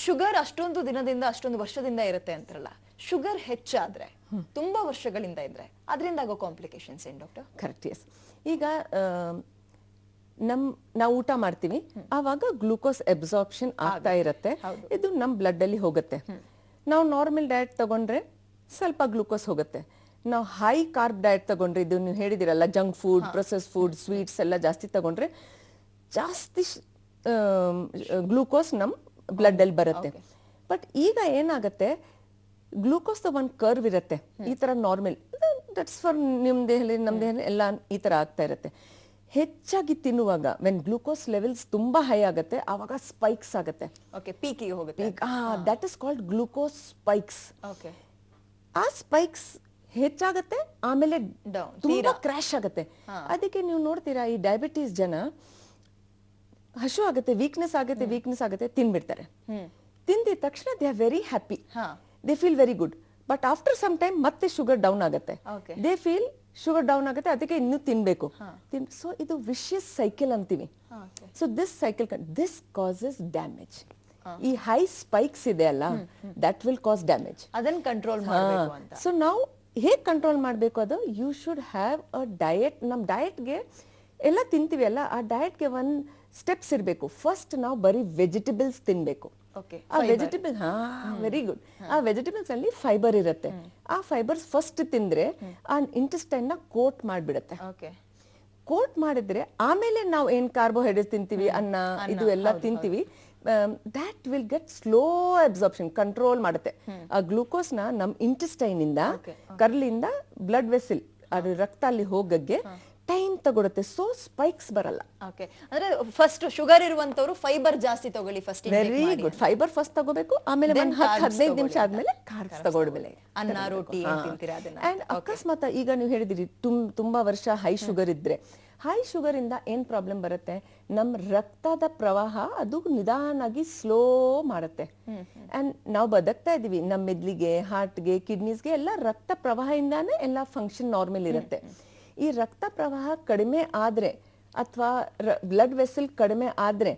ಶುಗರ್ ಅಷ್ಟೊಂದು ದಿನದಿಂದ ಅಷ್ಟೊಂದು ವರ್ಷದಿಂದ ಇರುತ್ತೆ ಅಂತಾರಲ್ಲ, ಶುಗರ್ ಹೆಚ್ಚಾದ್ರೆ ತುಂಬಾ ವರ್ಷಗಳಿಂದ ಇದ್ರೆ ಅದರಿಂದ ಆಗೋ ಕಾಂಪ್ಲಿಕೇಶನ್ಸ್ ಏನ್ ಡಾಕ್ಟರ್? Correct, S. ಈಗ ನಾವು ಊಟ ಮಾಡ್ತೀವಿ, ಆವಾಗ ಗ್ಲೂಕೋಸ್ ಅಬ್ಸಾರ್ಪ್ಷನ್ ಆಗ್ತಾ ಇರುತ್ತೆ, ಇದು ನಮ್ಮ ಬ್ಲಡ್ ಅಲ್ಲಿ ಹೋಗುತ್ತೆ. ನಾವು ನಾರ್ಮಲ್ ಡಯಟ್ ತಗೊಂಡ್ರೆ ಸ್ವಲ್ಪ ಗ್ಲೂಕೋಸ್ ಹೋಗುತ್ತೆ. ನಾವು ಹೈ ಕಾರ್ಬ್ ಡಯಟ್ ತಗೊಂಡ್ರೆ, ಇದು ನೀವು ಹೇಳಿದಿರಲ್ಲ junk food, process food, sweets ಎಲ್ಲ ಜಾಸ್ತಿ ತಗೊಂಡ್ರೆ ಜಾಸ್ತಿ ಗ್ಲೂಕೋಸ್ ನಮ್ಮ ಬ್ಲಡ್ ಅಲ್ಲಿ ಬರುತ್ತೆ. ಬಟ್ ಈಗ ಏನಾಗುತ್ತೆ, ಗ್ಲೂಕೋಸ್ ಒಂದು ಕರ್ವ್ ಇರುತ್ತೆ, ಈ ತರ ನಾರ್ಮಲ್, ದಟ್ಸ್ ಫಾರ್ ನಿಮ್ಮ ದೇಹದಲ್ಲಿ ನಮ್ಮ ದೇಹದಲ್ಲಿ ಎಲ್ಲ ಈ ತರ ಆಗ್ತಾ ಇರುತ್ತೆ. ಹೆಚ್ಚಾಗಿ ತಿನ್ನುವಾಗ ವೆನ್ ಗ್ಲೂಕೋಸ್ ಲೆವೆಲ್ಸ್ ತುಂಬಾ ಹೈ ಆಗುತ್ತೆ, ಆವಾಗ ಸ್ಪೈಕ್ಸ್ ಆಗುತ್ತೆ. ಓಕೆ, ಪೀಕಿಗೆ ಹೋಗುತ್ತೆ. That is called glucose spikes. Okay, ಆ ಸ್ಪೈಕ್ಸ್ ಹೆಚ್ಚಾಗತ್ತೆ, ಆಮೇಲೆ ತುಂಬಾ ಕ್ರಾಶ್ ಆಗುತ್ತೆ. ಅದಕ್ಕೆ ನೀವು ನೋಡ್ತೀರಾ, ಈ ಡಯಾಬಿಟೀಸ್ ಜನ ಹಶು ಆಗುತ್ತೆ, ವೀಕ್ನೆಸ್ ಆಗುತ್ತೆ, ತಿನ್ಬಿಡ್ತಾರೆ. ತಿಂದಿದ ತಕ್ಷಣ they are very happy, they feel very good. But after some time ಮತ್ತೆ ಶುಗರ್ ಡೌನ್ ಆಗುತ್ತೆ, ದೇ ಫೀಲ್ ಶುಗರ್ ಡೌನ್ ಆಗುತ್ತೆ, ಅದಕ್ಕೆ ಇನ್ನೂ ತಿನ್ಬೇಕು. ಸೊ ಇದು ವಿಶಿಯಸ್ ಸೈಕಲ್ ಅಂತೀವಿ. So this cycle this causes damage. ಈ ಹೈ ಸ್ಪೈಕ್ಸ್ ಇದೆ ಅಲ್ಲ, ದಟ್ ವಿಲ್ ಕಾಸ್ ಡ್ಯಾಮೇಜ್. ಅದನ್ನ ಕಂಟ್ರೋಲ್ ಮಾಡಬೇಕು ಅಂತ. ಸೊ ನಾವು ಹೇಗೆ ಕಂಟ್ರೋಲ್ ಮಾಡಬೇಕು? ಅದು you should have a diet. ನಮ್ಮ ಡಯಟ್ಗೆ ಎಲ್ಲ ತಿಂತೀವಿ ಅಲ್ಲ, ಆ ಡಯಟ್ಗೆ ಒಂದು ಸ್ಟೆಪ್ಸ್ ಇರಬೇಕು. ಫಸ್ಟ್ ನಾವು ಬರೀ ವೆಜಿಟೇಬಲ್ಸ್ ತಿನ್ಬೇಕು. ಆ ವೆಜಿಟೇಬಲ್ ವೆರಿ ಗುಡ್. ಆ ವೆಜಿಟೇಬಲ್ಸ್ ಅಲ್ಲಿ ಫೈಬರ್ ಇರುತ್ತೆ. ಆ ಫೈಬರ್ಸ್ ಫಸ್ಟ್ ತಿಂದ್ರೆ ಆ ಇಂಟೆಸ್ಟೈನ್ ನ ಕೋಟ್ ಮಾಡ್ಬಿಡುತ್ತೆ. ಕೋಟ್ ಮಾಡಿದ್ರೆ ಆಮೇಲೆ ನಾವು ಏನ್ ಕಾರ್ಬೋಹೈಡ್ರೇಟ್ ತಿಂತೀವಿ, ಅನ್ನ, ಇದು ಎಲ್ಲ ತಿಂತೀವಿ, that will get slow absorption, control ಮಾಡುತ್ತೆ. ಆ ಗ್ಲೂಕೋಸ್ ನ ನಮ್ ಇಂಟೆಸ್ಟೈನ್ ಇಂದ ಕರ್ಲಿಂದ ಬ್ಲಡ್ ವೆಸಲ್, ಅದು ರಕ್ತ ಅಲ್ಲಿ ಹೋಗಕ್ಕೆ ಟೈಮ್ ತಗೊಳುತ್ತೆ. ಸೊ ಸ್ಪೈಕ್ಸ್ ಬರಲ್ಲ. ಓಕೆ, ಅಂದ್ರೆ ಫಸ್ಟ್ ಶುಗರ್ ಇರುವಂತವರು ಫೈಬರ್ ಜಾಸ್ತಿ ತಗೊಳ್ಳಿ first. Very good. Fibre first ತಗೋಬೇಕು, ಆಮೇಲೆ 15 ನಿಮಿಷ ಆದ್ಮೇಲೆ ಕಾರ್ಬ್ಸ್ ತಗೊಳ್ಮೇಲೆ ಅನ್ನ, ರೋಟಿ ತಿಂತೀರಾ ಅದನ್ನ. ಅಂಡ್ ಅಕಸ್ಮಾತ್ ಈಗ ನೀವು ಹೇಳಿದಿರಿ ತುಂಬಾ ವರ್ಷ ಹೈ ಶುಗರ್ ಇದ್ರೆ, ಹೈ ಶುಗರ್ ಇಂದ ಏನ್ ಪ್ರಾಬ್ಲಮ್ ಬರುತ್ತೆ, ನಮ್ ರಕ್ತದ ಪ್ರವಾಹ ಅದು ನಿಧಾನಾಗಿ ಸ್ಲೋ ಮಾಡುತ್ತೆ. ಅಂಡ್ ನಾವು ಬದುಕ್ತಾ ಇದೀವಿ, ನಮ್ಮ ಮೆದ್ಲಿಗೆ, ಹಾರ್ಟ್ಗೆ, ಕಿಡ್ನೀಸ್ಗೆ ಎಲ್ಲ ರಕ್ತ ಪ್ರವಾಹದಿಂದಾನೇ ಎಲ್ಲ ಫಂಕ್ಷನ್ ನಾರ್ಮಲ್ ಇರುತ್ತೆ. ಈ ರಕ್ತ ಪ್ರವಾಹ ಕಡಿಮೆ ಆದ್ರೆ ಅಥವಾ ಬ್ಲಡ್ ವೆಸಲ್ ಕಡಿಮೆ ಆದ್ರೆ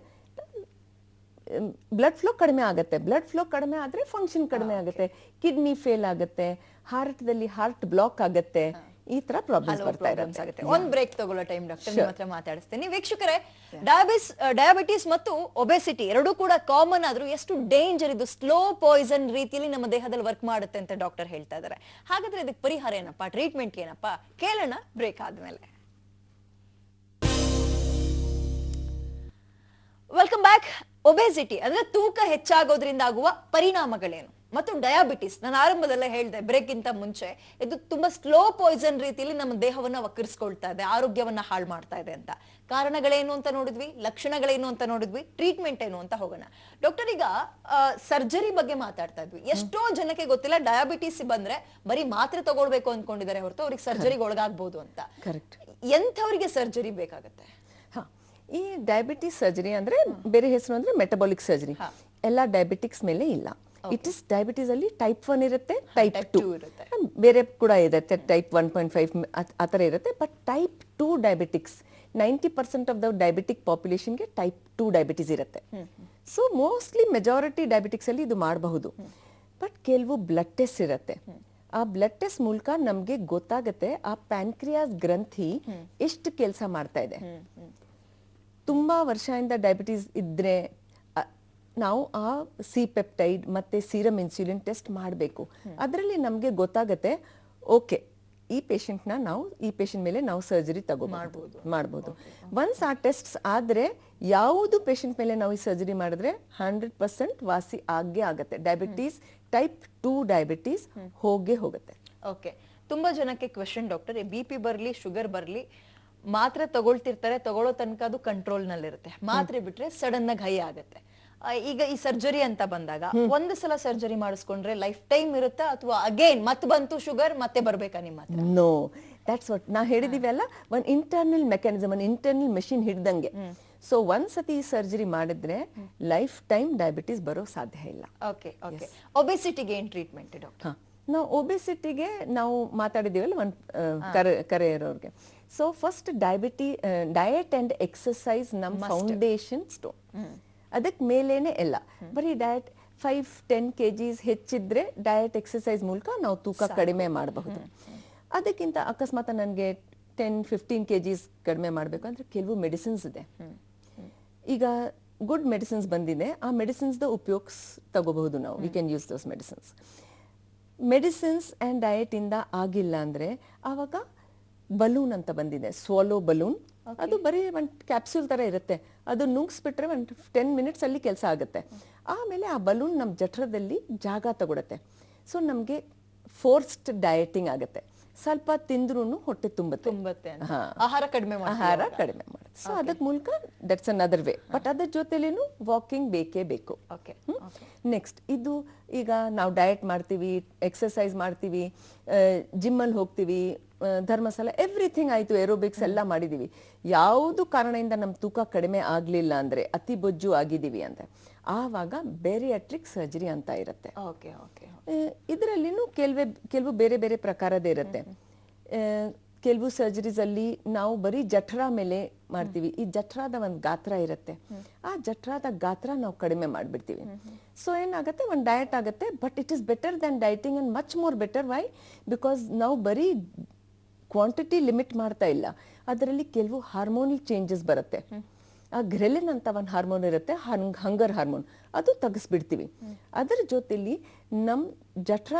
ಬ್ಲಡ್ ಫ್ಲೋ ಕಡಿಮೆ ಆಗುತ್ತೆ. ಬ್ಲಡ್ ಫ್ಲೋ ಕಡಿಮೆ ಆದ್ರೆ ಫಂಕ್ಷನ್ ಕಡಿಮೆ ಆಗುತ್ತೆ, ಕಿಡ್ನಿ ಫೇಲ್ ಆಗುತ್ತೆ, ಹಾರ್ಟ್ದಲ್ಲಿ ಹಾರ್ಟ್ ಬ್ಲಾಕ್ ಆಗುತ್ತೆ, ಈ ತರ ಪ್ರಾಬ್ಲಮ್ಸ್ ಬರ್ತಾ ಇರುತ್ತೆ. ಒಂದ್ ಬ್ರೇಕ್ ತಗೊಳ್ಳೋ ಟೈಮ್ ಡಾಕ್ಟರ್, ನಿಮ್ಮ ಹತ್ರ ಮಾತಾಡಿಸ್ತೀನಿ. ವೀಕ್ಷಕರೇ, ಡಯಾಬಿಟಿಸ್ ಮತ್ತು ಒಬೆಸಿಟಿ ಎರಡೂ ಕೂಡ ಕಾಮನ್ ಆದ್ರೂ ಎಷ್ಟು ಡೇಂಜರ್ ಇದು, ಸ್ಲೋ ಪಾಯ್ಸನ್ ರೀತಿಯಲ್ಲಿ ನಮ್ಮ ದೇಹದಲ್ಲಿ ವರ್ಕ್ ಮಾಡುತ್ತೆ ಅಂತ ಡಾಕ್ಟರ್ ಹೇಳ್ತಾ ಇದ್ದಾರೆ. ಹಾಗಾದ್ರೆ ಇದಕ್ಕೆ ಪರಿಹಾರ ಏನಪ್ಪಾ, ಟ್ರೀಟ್ಮೆಂಟ್ ಏನಪ್ಪಾ, ಕೇಳೋಣ ಬ್ರೇಕ್ ಆದ್ಮೇಲೆ. Welcome back. ಒಬೆಸಿಟಿ ಅಂದ್ರೆ ತೂಕ ಹೆಚ್ಚಾಗೋದ್ರಿಂದ ಆಗುವ ಪರಿಣಾಮಗಳೇನು ಮತ್ತು ಡಯಾಬಿಟಿಸ್, ನಾನು ಆರಂಭದಲ್ಲೇ ಹೇಳಿದೆ ಬ್ರೇಕ್ ಗಿಂತ ಮುಂಚೆ, ಇದು ತುಂಬಾ ಸ್ಲೋ ಪಾಯ್ಸನ್ ರೀತಿಯಲ್ಲಿ ನಮ್ಮ ದೇಹವನ್ನ ವಕ್ರಿಸ್ಕೊಳ್ತಾ ಇದೆ, ಆರೋಗ್ಯವನ್ನ ಹಾಳು ಮಾಡ್ತಾ ಇದೆ ಅಂತ. ಕಾರಣಗಳೇನು ಅಂತ ನೋಡಿದ್ವಿ, ಲಕ್ಷಣಗಳೇನು ಅಂತ ನೋಡಿದ್ವಿ, ಟ್ರೀಟ್ಮೆಂಟ್ ಏನು ಅಂತ ಹೋಗೋಣ. ಡಾಕ್ಟರ್, ಈಗ ಸರ್ಜರಿ ಬಗ್ಗೆ ಮಾತಾಡ್ತಾ ಇದ್ವಿ. ಎಷ್ಟೋ ಜನಕ್ಕೆ ಗೊತ್ತಿಲ್ಲ ಡಯಾಬಿಟಿಸ್ ಬಂದ್ರೆ ಬರೀ ಮಾತ್ರೆ ತಗೊಳ್ಬೇಕು ಅನ್ಕೊಂಡಿದ್ದಾರೆ ಹೊರತು ಅವ್ರಿಗೆ ಸರ್ಜರಿಗೆ ಒಳಗಾಗ್ಬೋದು ಅಂತ. ಕರೆಕ್ಟ್. ಎಂಥವ್ರಿಗೆ ಸರ್ಜರಿ ಬೇಕಾಗತ್ತೆ? ಈ ಡಯಾಬಿಟಿಸ್ ಸರ್ಜರಿ ಅಂದ್ರೆ ಬೇರೆ ಹೆಸರು ಅಂದ್ರೆ ಮೆಟಬಾಲಿಕ್ ಸರ್ಜರಿ. ಎಲ್ಲ ಡಯಾಬಿಟಿಕ್ಸ್ ಮೇಲೆ ಇಲ್ಲ. ಇಟ್ ಇಸ್ ಡಯಾಬಿಟಿಸ್ ಅಲ್ಲಿ ಟೈಪ್ 1 ಇರುತ್ತೆ, ಟೈಪ್ 2 ಇರುತ್ತೆ, ಬೇರೆ ಕೂಡ ಇರುತ್ತೆ, ಟೈಪ್ 1.5 ಆತರ ಇರುತ್ತೆ. But type 2 diabetics 90% of the diabetic ಪಾಪ್ಯುಲೇಷನ್ಗೆ ಟೈಪ್ 2 ಡಯಾಬಿಟಿಸ್ ಇರುತ್ತೆ. ಸೊ ಮೋಸ್ಟ್ಲಿ ಮೆಜಾರಿಟಿ ಡಯಾಬಿಟಿಕ್ಸ್ ಅಲ್ಲಿ ಇದು ಮಾಡಬಹುದು. ಬಟ್ ಕೆಲವು ಬ್ಲಡ್ ಟೆಸ್ಟ್ ಇರುತ್ತೆ. ಆ ಬ್ಲಡ್ ಟೆಸ್ಟ್ ಮೂಲಕ ನಮಗೆ ಗೊತ್ತಾಗುತ್ತೆ ಆ ಪ್ಯಾನ್ಕ್ರಿಯಾಸ್ ಗ್ರಂಥಿ ಎಷ್ಟು ಕೆಲಸ ಮಾಡ್ತಾ ಇದೆ. ತುಂಬಾ ವರ್ಷದಿಂದ ಡಯಾಬಿಟೀಸ್ ಇದ್ರೆ ನಾವು ಆ ಸಿ ಪೆಪ್ಟೈಡ್ ಮತ್ತೆ ಸೀರಮ್ ಇನ್ಸುಲಿನ್ ಟೆಸ್ಟ್ ಮಾಡಬೇಕು. ಅದರಲ್ಲಿ ನಮಗೆ ಗೊತ್ತಾಗುತ್ತೆ ಓಕೆ ಈ ಪೇಷಂಟ್ನ ನಾವು ಈ ಪೇಷಂಟ್ ಮೇಲೆ ನಾವು ಸರ್ಜರಿ ಮಾಡ್ಬೋದು. ಒನ್ಸ್ ಆ ಟೆಸ್ಟ್ಸ್ ಆದ್ರೆ ಯಾವುದು ಪೇಷಂಟ್ ಮೇಲೆ ನಾವು ಈ ಸರ್ಜರಿ ಮಾಡಿದ್ರೆ 100% ವಾಸಿ ಆಗೇ ಆಗುತ್ತೆ. ಡಯಾಬಿಟೀಸ್ ಟೈಪ್ 2 ಡಯಾಬಿಟೀಸ್ ಹೋಗುತ್ತೆ. ಓಕೆ, ತುಂಬಾ ಜನಕ್ಕೆ ಕ್ವೆಶನ್ ಡಾಕ್ಟರ್, BP ಬರ್ಲಿ ಶುಗರ್ ಬರ್ಲಿ ಮಾತ್ರೆ ತಗೊಳ್ತಿರ್ತಾರೆ, ತಗೊಳ್ಳೋ ತನಕ ಅದು ಕಂಟ್ರೋಲ್ ನಲ್ಲಿರುತ್ತೆ, ಮಾತ್ರೆ ಬಿಟ್ರೆ ಸಡನ್ ಆಗಿ ಹೈ ಆಗುತ್ತೆ. ಈಗ ಈ ಸರ್ಜರಿ ಅಂತ ಬಂದಾಗ ಒಂದು ಸಲ ಸರ್ಜರಿ ಮಾಡಿಸ್ಕೊಂಡ್ರೆ ಲೈಫ್ ಟೈಮ್ ಇರುತ್ತಾ ಅಥವಾ ಅಗೇನ್ ಮತ್ತೆ ಬಂತು ಶುಗರ್ ಮತ್ತೆ ಬರ್ಬೇಕಾ ನಿಮ್ಮ ಹತ್ರ? ನೋ, ದಟ್ಸ್ ವಾಟ್ ನಾ ಹೇಳಿದೀವಿ ಅಲ್ಲ, ಒಂದು ಇಂಟರ್ನಲ್ ಮೆಕ್ಯಾನಿಸಮ್, ಒಂದು ಇಂಟರ್ನಲ್ ಮೆಷಿನ್ ಹಿಡ್ದಂಗೆ. ಸೊ ಒಂದ್ಸತಿ ಈ ಸರ್ಜರಿ ಮಾಡಿದ್ರೆ ಲೈಫ್ ಟೈಮ್ ಡಯಾಬಿಟೀಸ್ ಬರೋ ಸಾಧ್ಯ ಇಲ್ಲ. Okay okay. ಒಬೆಸಿಟಿಗೆ ಏನ್ ಟ್ರೀಟ್ಮೆಂಟ್ ಡಾಕ್ಟರ್? ನಾವು ಒಬೆಸಿಟಿಗೆ ನಾವು ಮಾತಾಡಿದೀವಲ್ಲ ಒಂದು ಕರೆ ಇರೋರಿಗೆ. So first diet and exercise ನಮ್ಮ ಫೌಂಡೇಶನ್ ಸ್ಟೋನ್. ಅದಕ್ಕೆ ಮೇಲೇನೆ ಎಲ್ಲ. ಬರೀ ಡಯಟ್ 5-10 kgs ಹೆಚ್ಚಿದ್ರೆ ಡಯಟ್ ಎಕ್ಸರ್ಸೈಸ್ ಮೂಲಕ ನಾವು ತೂಕ ಕಡಿಮೆ ಮಾಡಬಹುದು. ಅದಕ್ಕಿಂತ ಅಕಸ್ಮಾತ್ ನನಗೆ 10-15 kgs ಕಡಿಮೆ ಮಾಡಬೇಕು ಅಂದ್ರೆ ಕೆಲವು ಮೆಡಿಸಿನ್ಸ್ ಇದೆ. ಈಗ ಗುಡ್ ಮೆಡಿಸಿನ್ಸ್ ಬಂದಿದೆ, ಆ ಮೆಡಿಸಿನ್ಸ್ ಉಪಯೋಗ ತಗೋಬಹುದು ನಾವು. We can use those medicines and diet ಇಂದ ಆಗಿಲ್ಲ ಅಂದ್ರೆ ಆವಾಗ ಬಲೂನ್ ಅಂತ ಬಂದಿದೆ, ಸ್ವೋಲೋ ಬಲೂನ್. ಅದು ಬರೀ ಒಂದು ಕ್ಯಾಪ್ಸೂಲ್ ತರ ಇರುತ್ತೆ, ಅದು ನುಂಗ್ಸ್ಬಿಟ್ರೆ ಒಂದು 10 minutes ಅಲ್ಲಿ ಕೆಲಸ ಆಗುತ್ತೆ. ಆಮೇಲೆ ಆ ಬಲೂನ್ ನಮ್ಮ ಜಠರದಲ್ಲಿ ಜಾಗ ತಗೊಳುತ್ತೆ. ಸೊ ನಮ್ಗೆ ಫೋರ್ಸ್ಡ್ ಡಯಟಿಂಗ್ ಆಗುತ್ತೆ. ಸ್ವಲ್ಪ ತಿಂದ್ರೂ ಹೊಟ್ಟೆ ತುಂಬುತ್ತೆ. ಆಹಾರ ಕಡಿಮೆ ಮಾಡುತ್ತೆ. ಸೊ ಅದಕ್ಕೆ ಮೂಲಕ ದಟ್ಸ್ ಅನದರ್ ವೇ. ಬಟ್ ಅದ್ರ ಜೊತೆಲೇನು ವಾಕಿಂಗ್ ಬೇಕೇ ಬೇಕು. ನೆಕ್ಸ್ಟ್ ಇದು ಈಗ ನಾವು ಡಯಟ್ ಮಾಡ್ತೀವಿ, ಎಕ್ಸರ್ಸೈಸ್ ಮಾಡ್ತೀವಿ, ಜಿಮ್ಮಲ್ಲಿ ಹೋಗ್ತೀವಿ, ಧರ್ಮಸ್ಥಳ ಎವ್ರಿಥಿಂಗ್ ಆಯ್ತು, ಏರೋಬಿಕ್ಸ್ ಎಲ್ಲ ಮಾಡಿದೀವಿ. ಯಾವುದು ಕಾರಣದಿಂದ ನಮ್ಮ ತೂಕ ಕಡಿಮೆ ಆಗ್ಲಿಲ್ಲ ಅಂದ್ರೆ, ಅತಿ ಬೊಜ್ಜು ಆಗಿದೀವಿ ಅಂದ್ರೆ, ಆವಾಗ ಬೇರಿಯಾಟ್ರಿಕ್ ಸರ್ಜರಿ ಅಂತ ಇರುತ್ತೆ. ಇದರಲ್ಲಿನೂ ಕೆಲವು ಬೇರೆ ಬೇರೆ ಪ್ರಕಾರದ ಇರುತ್ತೆ. ಕೆಲವು ಸರ್ಜರೀಸ್ ಅಲ್ಲಿ ನಾವು ಬರೀ ಜಠರ ಮೇಲೆ ಮಾಡ್ತೀವಿ. ಈ ಜಠರದ ಒಂದು ಗಾತ್ರ ಇರುತ್ತೆ, ಆ ಜಠರದ ಗಾತ್ರ ನಾವು ಕಡಿಮೆ ಮಾಡ್ಬಿಡ್ತೀವಿ. ಸೊ ಏನಾಗುತ್ತೆ, ಒಂದು ಡಯಟ್ ಆಗುತ್ತೆ, but it is better than dieting and much more better. Why? Because ನಾವು ಬರೀ ಕ್ವಾಂಟಿಟಿ ಲಿಮಿಟ್ ಮಾಡ್ತಾ ಇಲ್ಲ, ಅದರಲ್ಲಿ ಕೆಲವು ಹಾರ್ಮೋನಲ್ ಚೇಂಜಸ್ ಬರುತ್ತೆ. ಆ ಗ್ರೆಲಿನ್ ಅಂತ ಒಂದು ಹಾರ್ಮೋನ್ ಇರುತ್ತೆ, ಹಂಗರ್ ಹಾರ್ಮೋನ್, ಅದು ತೆಗೆಸ್ಬಿಡ್ತೀವಿ. ಅದರ ಜೊತೆಲಿ ನಮ್ಮ ಜಠರ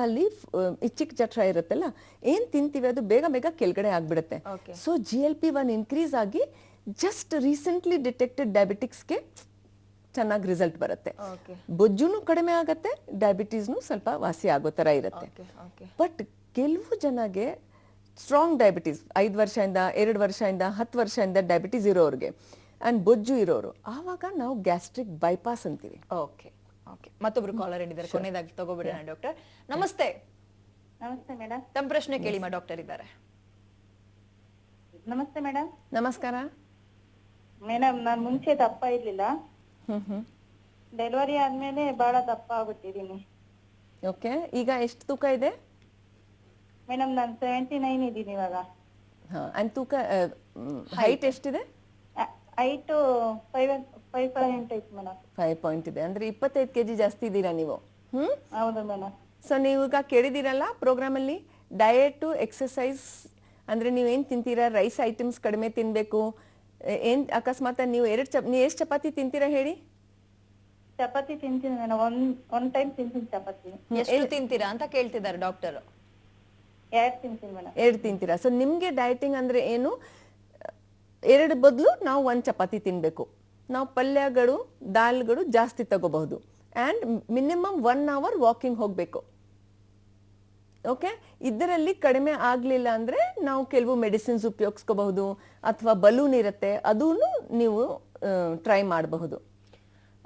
ಅಲ್ಲಿ ಈ ಚಿಕ್ಕ ಜಠರ ಇರುತ್ತಲ್ಲ, ಏನ್ ತಿಂತೀವಿ ಅದು ಬೇಗ ಬೇಗ ಕೆಳಗಡೆ ಆಗ್ಬಿಡುತ್ತೆ. ಸೊ GLP-1 ಇನ್ಕ್ರೀಸ್ ಆಗಿ ಜಸ್ಟ್ ರೀಸೆಂಟ್ಲಿ ಡಿಟೆಕ್ಟೆಡ್ ಡಯಾಬಿಟಿಕ್ಸ್ಗೆ ಚೆನ್ನಾಗಿ ರಿಸಲ್ಟ್ ಬರುತ್ತೆ. ಬೊಜ್ಜುನು ಕಡಿಮೆ ಆಗತ್ತೆ, ಡಯಾಬಿಟೀಸ್ನು ಸ್ವಲ್ಪ ವಾಸಿ ಆಗೋ ತರ ಇರುತ್ತೆ. ಬಟ್ ಕೆಲವು ಜನಗೆ ಸ್ಟ್ರಾಂಗ್ ಡಯಾಬಿಟೀಸ್ 5 ವರ್ಷದಿಂದ 2 ವರ್ಷದಿಂದ 10 ವರ್ಷದಿಂದ ಡಯಾಬಿಟೀಸ್ ಇರೋರಿಗೆ ಅಂಡ್ ಬೊಜ್ಜು ಇರೋರು, ಆವಾಗ ನಾವು ಗ್ಯಾಸ್ಟ್ರಿಕ್ ಬೈಪಾಸ್ ಅಂತೀವಿ. Okay okay. ಮತ್ತೊಬ್ರು ಕಾಲರ್ ಏನಿದ್ದಾರೆ, ಕೊನೆಯದಾಗಿ ತಗೋಬಿಡೋಣ ಡಾಕ್ಟರ್. ನಮಸ್ತೆ. ನಮಸ್ತೆ ಮೇಡಮ್. ತಮ್ಮ ಪ್ರಶ್ನೆ ಕೇಳಿ ಡಾಕ್ಟರ್ ಇದ್ದಾರೆ. ನಮಸ್ತೆ ಮೇಡಮ್. ನಮಸ್ಕಾರ ಮೇಡಮ್. ನಾನು ಮುಂಚೆ ದಪ್ಪ ಇರ್ಲಿಲ್ಲ, ಡೆಲಿವರಿ ಆದ್ಮೇಲೆ ಬಹಳ ದಪ್ಪ ಆಗ್ಬಿಟ್ಟಿದೀನಿ. ಓಕೆ, ಈಗ ಎಷ್ಟು ತೂಕ ಇದೆ ಮೇಡಮ್? ನಾನು 79 ಇದ್ದೀನಿ ಇವಾಗ. ಅಂಡ್ ತೂಕ ಹೈಟ್ ಎಷ್ಟಿದೆ? ಹೈಟ್ 5.8 ಐತಿ ಮೇಡಮ್. 5 ಪಾಯಿಂಟ್ ಇದೆ ಅಂದ್ರೆ 25 kg ಜಾಸ್ತಿ ಇದ್ದೀರಾ ನೀವು. ಹೌದು ಮೇಡಮ್. ಸೊ ನೀವು ಈಗ ಕೇಳಿದಿರಲ್ಲ ಪ್ರೋಗ್ರಾಮ್ ಅಲ್ಲಿ, ಡಯಟ್ ಎಕ್ಸರ್ಸೈಸ್ ಅಂದ್ರೆ ನೀವೇನ್ ತಿಂತೀರಾ, ರೈಸ್ ಐಟಮ್ಸ್ ಕಡಿಮೆ ತಿನ್ಬೇಕು. ಏನ್ ಅಕಸ್ಮಾತ್ ನೀವು ನೀವು ಎಷ್ಟು ಚಪಾತಿ ತಿಂತೀರಾ ಹೇಳಿ? ಚಪಾತಿ ತಿಂತೀನಿ ಮೇಡಮ್, ಒನ್ ಟೈಮ್ ತಿಂತೀನಿ ಚಪಾತಿ. ಎಷ್ಟು ತಿಂತೀರಾ ಅಂತ ಕೇಳ್ತಿದ್ದಾರೆ ಡಾಕ್ಟರ್. 2 ತಿಂತೀನಿ ಮೇಡಮ್. 2 ತಿಂತೀರಾ. ಸೊ ನಿಮ್ಗೆ ಡಯಟಿಂಗ್ ಅಂದ್ರೆ ಏನು, 2 ಬದಲು ನಾವು 1 ಚಪಾತಿ ತಿನ್ಬೇಕು. ನಾವು ಪಲ್ಯಗಳು ದಾಲ್ಗಳು ಜಾಸ್ತಿ ತಗೋಬಹುದು ಅಂಡ್ ಮಿನಿಮಮ್ 1 hour ವಾಕಿಂಗ್ ಹೋಗ್ಬೇಕು. ಓಕೆ, ಇದರಲ್ಲಿ ಕಡಿಮೆ ಆಗ್ಲಿಲ್ಲ ಅಂದ್ರೆ ನಾವು ಕೆಲವು ಮೆಡಿಸಿನ್ಸ್ ಉಪಯೋಗಿಸ್ಕೋಬಹುದು, ಅಥವಾ ಬಲೂನ್ ಇರುತ್ತೆ ಅದನ್ನು ನೀವು ಟ್ರೈ ಮಾಡಬಹುದು.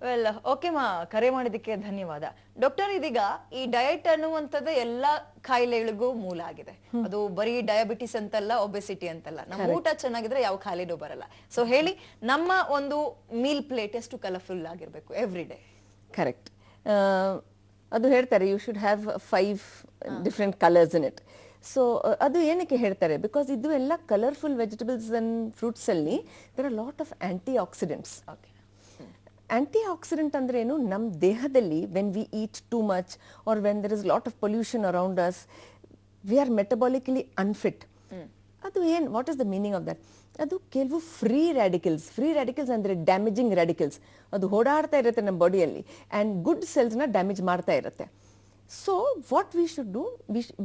ವೆಲ್ ಓಕೆ ಮಾ, ಕರೆ ಮಾಡಿದಕ್ಕೆ ಧನ್ಯವಾದ ಡಾಕ್ಟರ್. ಇದೀಗ ಈ ಡಯಟ್ ಅನ್ನುವಂಥದ್ದು ಎಲ್ಲಾ ಕಾಯಿಲೆಗಳಿಗೂ ಮೂಲ ಆಗಿದೆ. ಅದು ಬರೀ ಡಯಾಬಿಟಿಸ್ ಅಂತಲ್ಲ, ಒಬೆಸಿಟಿ ಅಂತಲ್ಲ. ನಮ್ಮ ಊಟ ಚೆನ್ನಾಗಿದ್ರೆ ಯಾವ ಕಾಯಿಲೆನೂ ಬರಲ್ಲ. ಸೊ ಹೇಳಿ, ನಮ್ಮ ಒಂದು ಮೀಲ್ ಪ್ಲೇಟ್ ಎಷ್ಟು ಕಲರ್ಫುಲ್ ಆಗಿರ್ಬೇಕು ಎವ್ರಿ ಡೇ? ಕರೆಕ್ಟ್. ಅದು ಹೇಳ್ತಾರೆ you should have 5 different colours in it. So ಅದು ಏನಕ್ಕೆ ಹೇಳ್ತಾರೆ, ಬಿಕಾಸ್ ಇದು ಎಲ್ಲ ಕಲರ್ಫುಲ್ ವೆಜಿಟೇಬಲ್ಸ್ ಅಂಡ್ ಫ್ರೂಟ್ಸ್ ಅಲ್ಲಿ there are lot of aunty accidents. Antioxidant ಅಂದ್ರೆ ಏನು, ನಮ್ಮ ದೇಹದಲ್ಲಿ when we eat too much or when there is lot of pollution around us, we are metabolically unfit. ಅದು ಏನು, what is the meaning of that? ಅದು ಕೆಲವು free radicals ಅಂದರೆ damaging radicals, ಅದು ಓಡಾಡ್ತಾ ಇರುತ್ತೆ ನಮ್ಮ ಬಾಡಿಯಲ್ಲಿ ಆ್ಯಂಡ್ ಗುಡ್ ಸೆಲ್ಸ್ನ ಡ್ಯಾಮೇಜ್ ಮಾಡ್ತಾ ಇರುತ್ತೆ. So what we should do,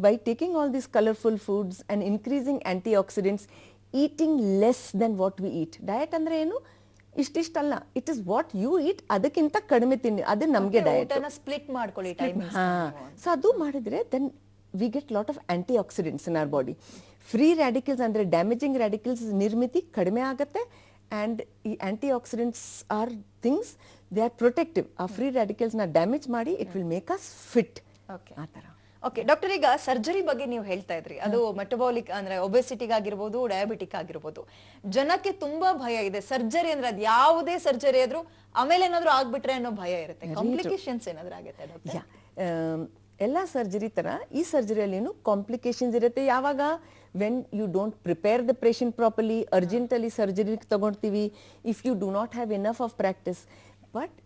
by taking all these colourful foods and increasing anti oxidants, eating less than what we eat. Diet ಅಂದರೆ ಏನು, ಇಷ್ಟಿಷ್ಟಲ್ಲ, it is what you eat, ಅದಕ್ಕಿಂತ ಕಡಿಮೆ ತಿನ್ನಿ, ಅದು ನಮಗೆ ಡಯಟ್. ಸ್ಪ್ಲಿಟ್ ಮಾಡ್ಕೊಳ್ಳಿ ಟೈಮ್. ಸೊ ಅದು ಮಾಡಿದರೆ then we get lot of aunty oxidants in our body. Free radicals ಅಂದರೆ ಡ್ಯಾಮೇಜಿಂಗ್ ರ್ಯಾಡಿಕಲ್ಸ್ ನಿರ್ಮಿತಿ ಕಡಿಮೆ ಆಗುತ್ತೆ ಆ್ಯಂಡ್ ಈ anti oxidants are things, they are protective. ಆ ಫ್ರೀ ರ್ಯಾಡಿಕಲ್ಸ್ನ ಡ್ಯಾಮೇಜ್ ಮಾಡಿ it will make us fit. ಆ ಥರ. ಓಕೆ ಡಾಕ್ಟರ್, ಈಗ ಸರ್ಜರಿ ಬಗ್ಗೆ ನೀವು ಹೇಳ್ತಾ ಇದ್ರಿ, ಅದು ಮೆಟಬಾಲಿಕ್ ಅಂದ್ರೆ ಒಬೆಸಿಟಿಗ್ ಆಗಿರ್ಬೋದು, ಡಯಾಬಿಟಿಕ್ ಆಗಿರ್ಬೋದು. ಜನಕ್ಕೆ ತುಂಬಾ ಭಯ ಇದೆ ಸರ್ಜರಿ ಅಂದ್ರೆ, ಅದು ಯಾವುದೇ ಸರ್ಜರಿ ಆದ್ರೂ ಆಮೇಲೆ ಏನಾದ್ರೂ ಆಗ್ಬಿಟ್ರೆ ಅನ್ನೋ ಭಯ ಇರುತ್ತೆ. ಕಾಂಪ್ಲಿಕೇಶನ್ಸ್ ಏನಾದ್ರೂ ಆಗುತ್ತೆ ಡಾಕ್ಟರ್? ಎಲ್ಲ ಸರ್ಜರಿ ತರ ಈ ಸರ್ಜರಿಯಲ್ಲಿನೂ ಕಾಂಪ್ಲಿಕೇಶನ್ಸ್ ಇರುತ್ತೆ. ಯಾವಾಗ when you don't prepare the patient properly, ಅರ್ಜೆಂಟಲ್ಲಿ ಸರ್ಜರಿ ತಗೊಳ್ತೀವಿ, if you do not have enough of practice. But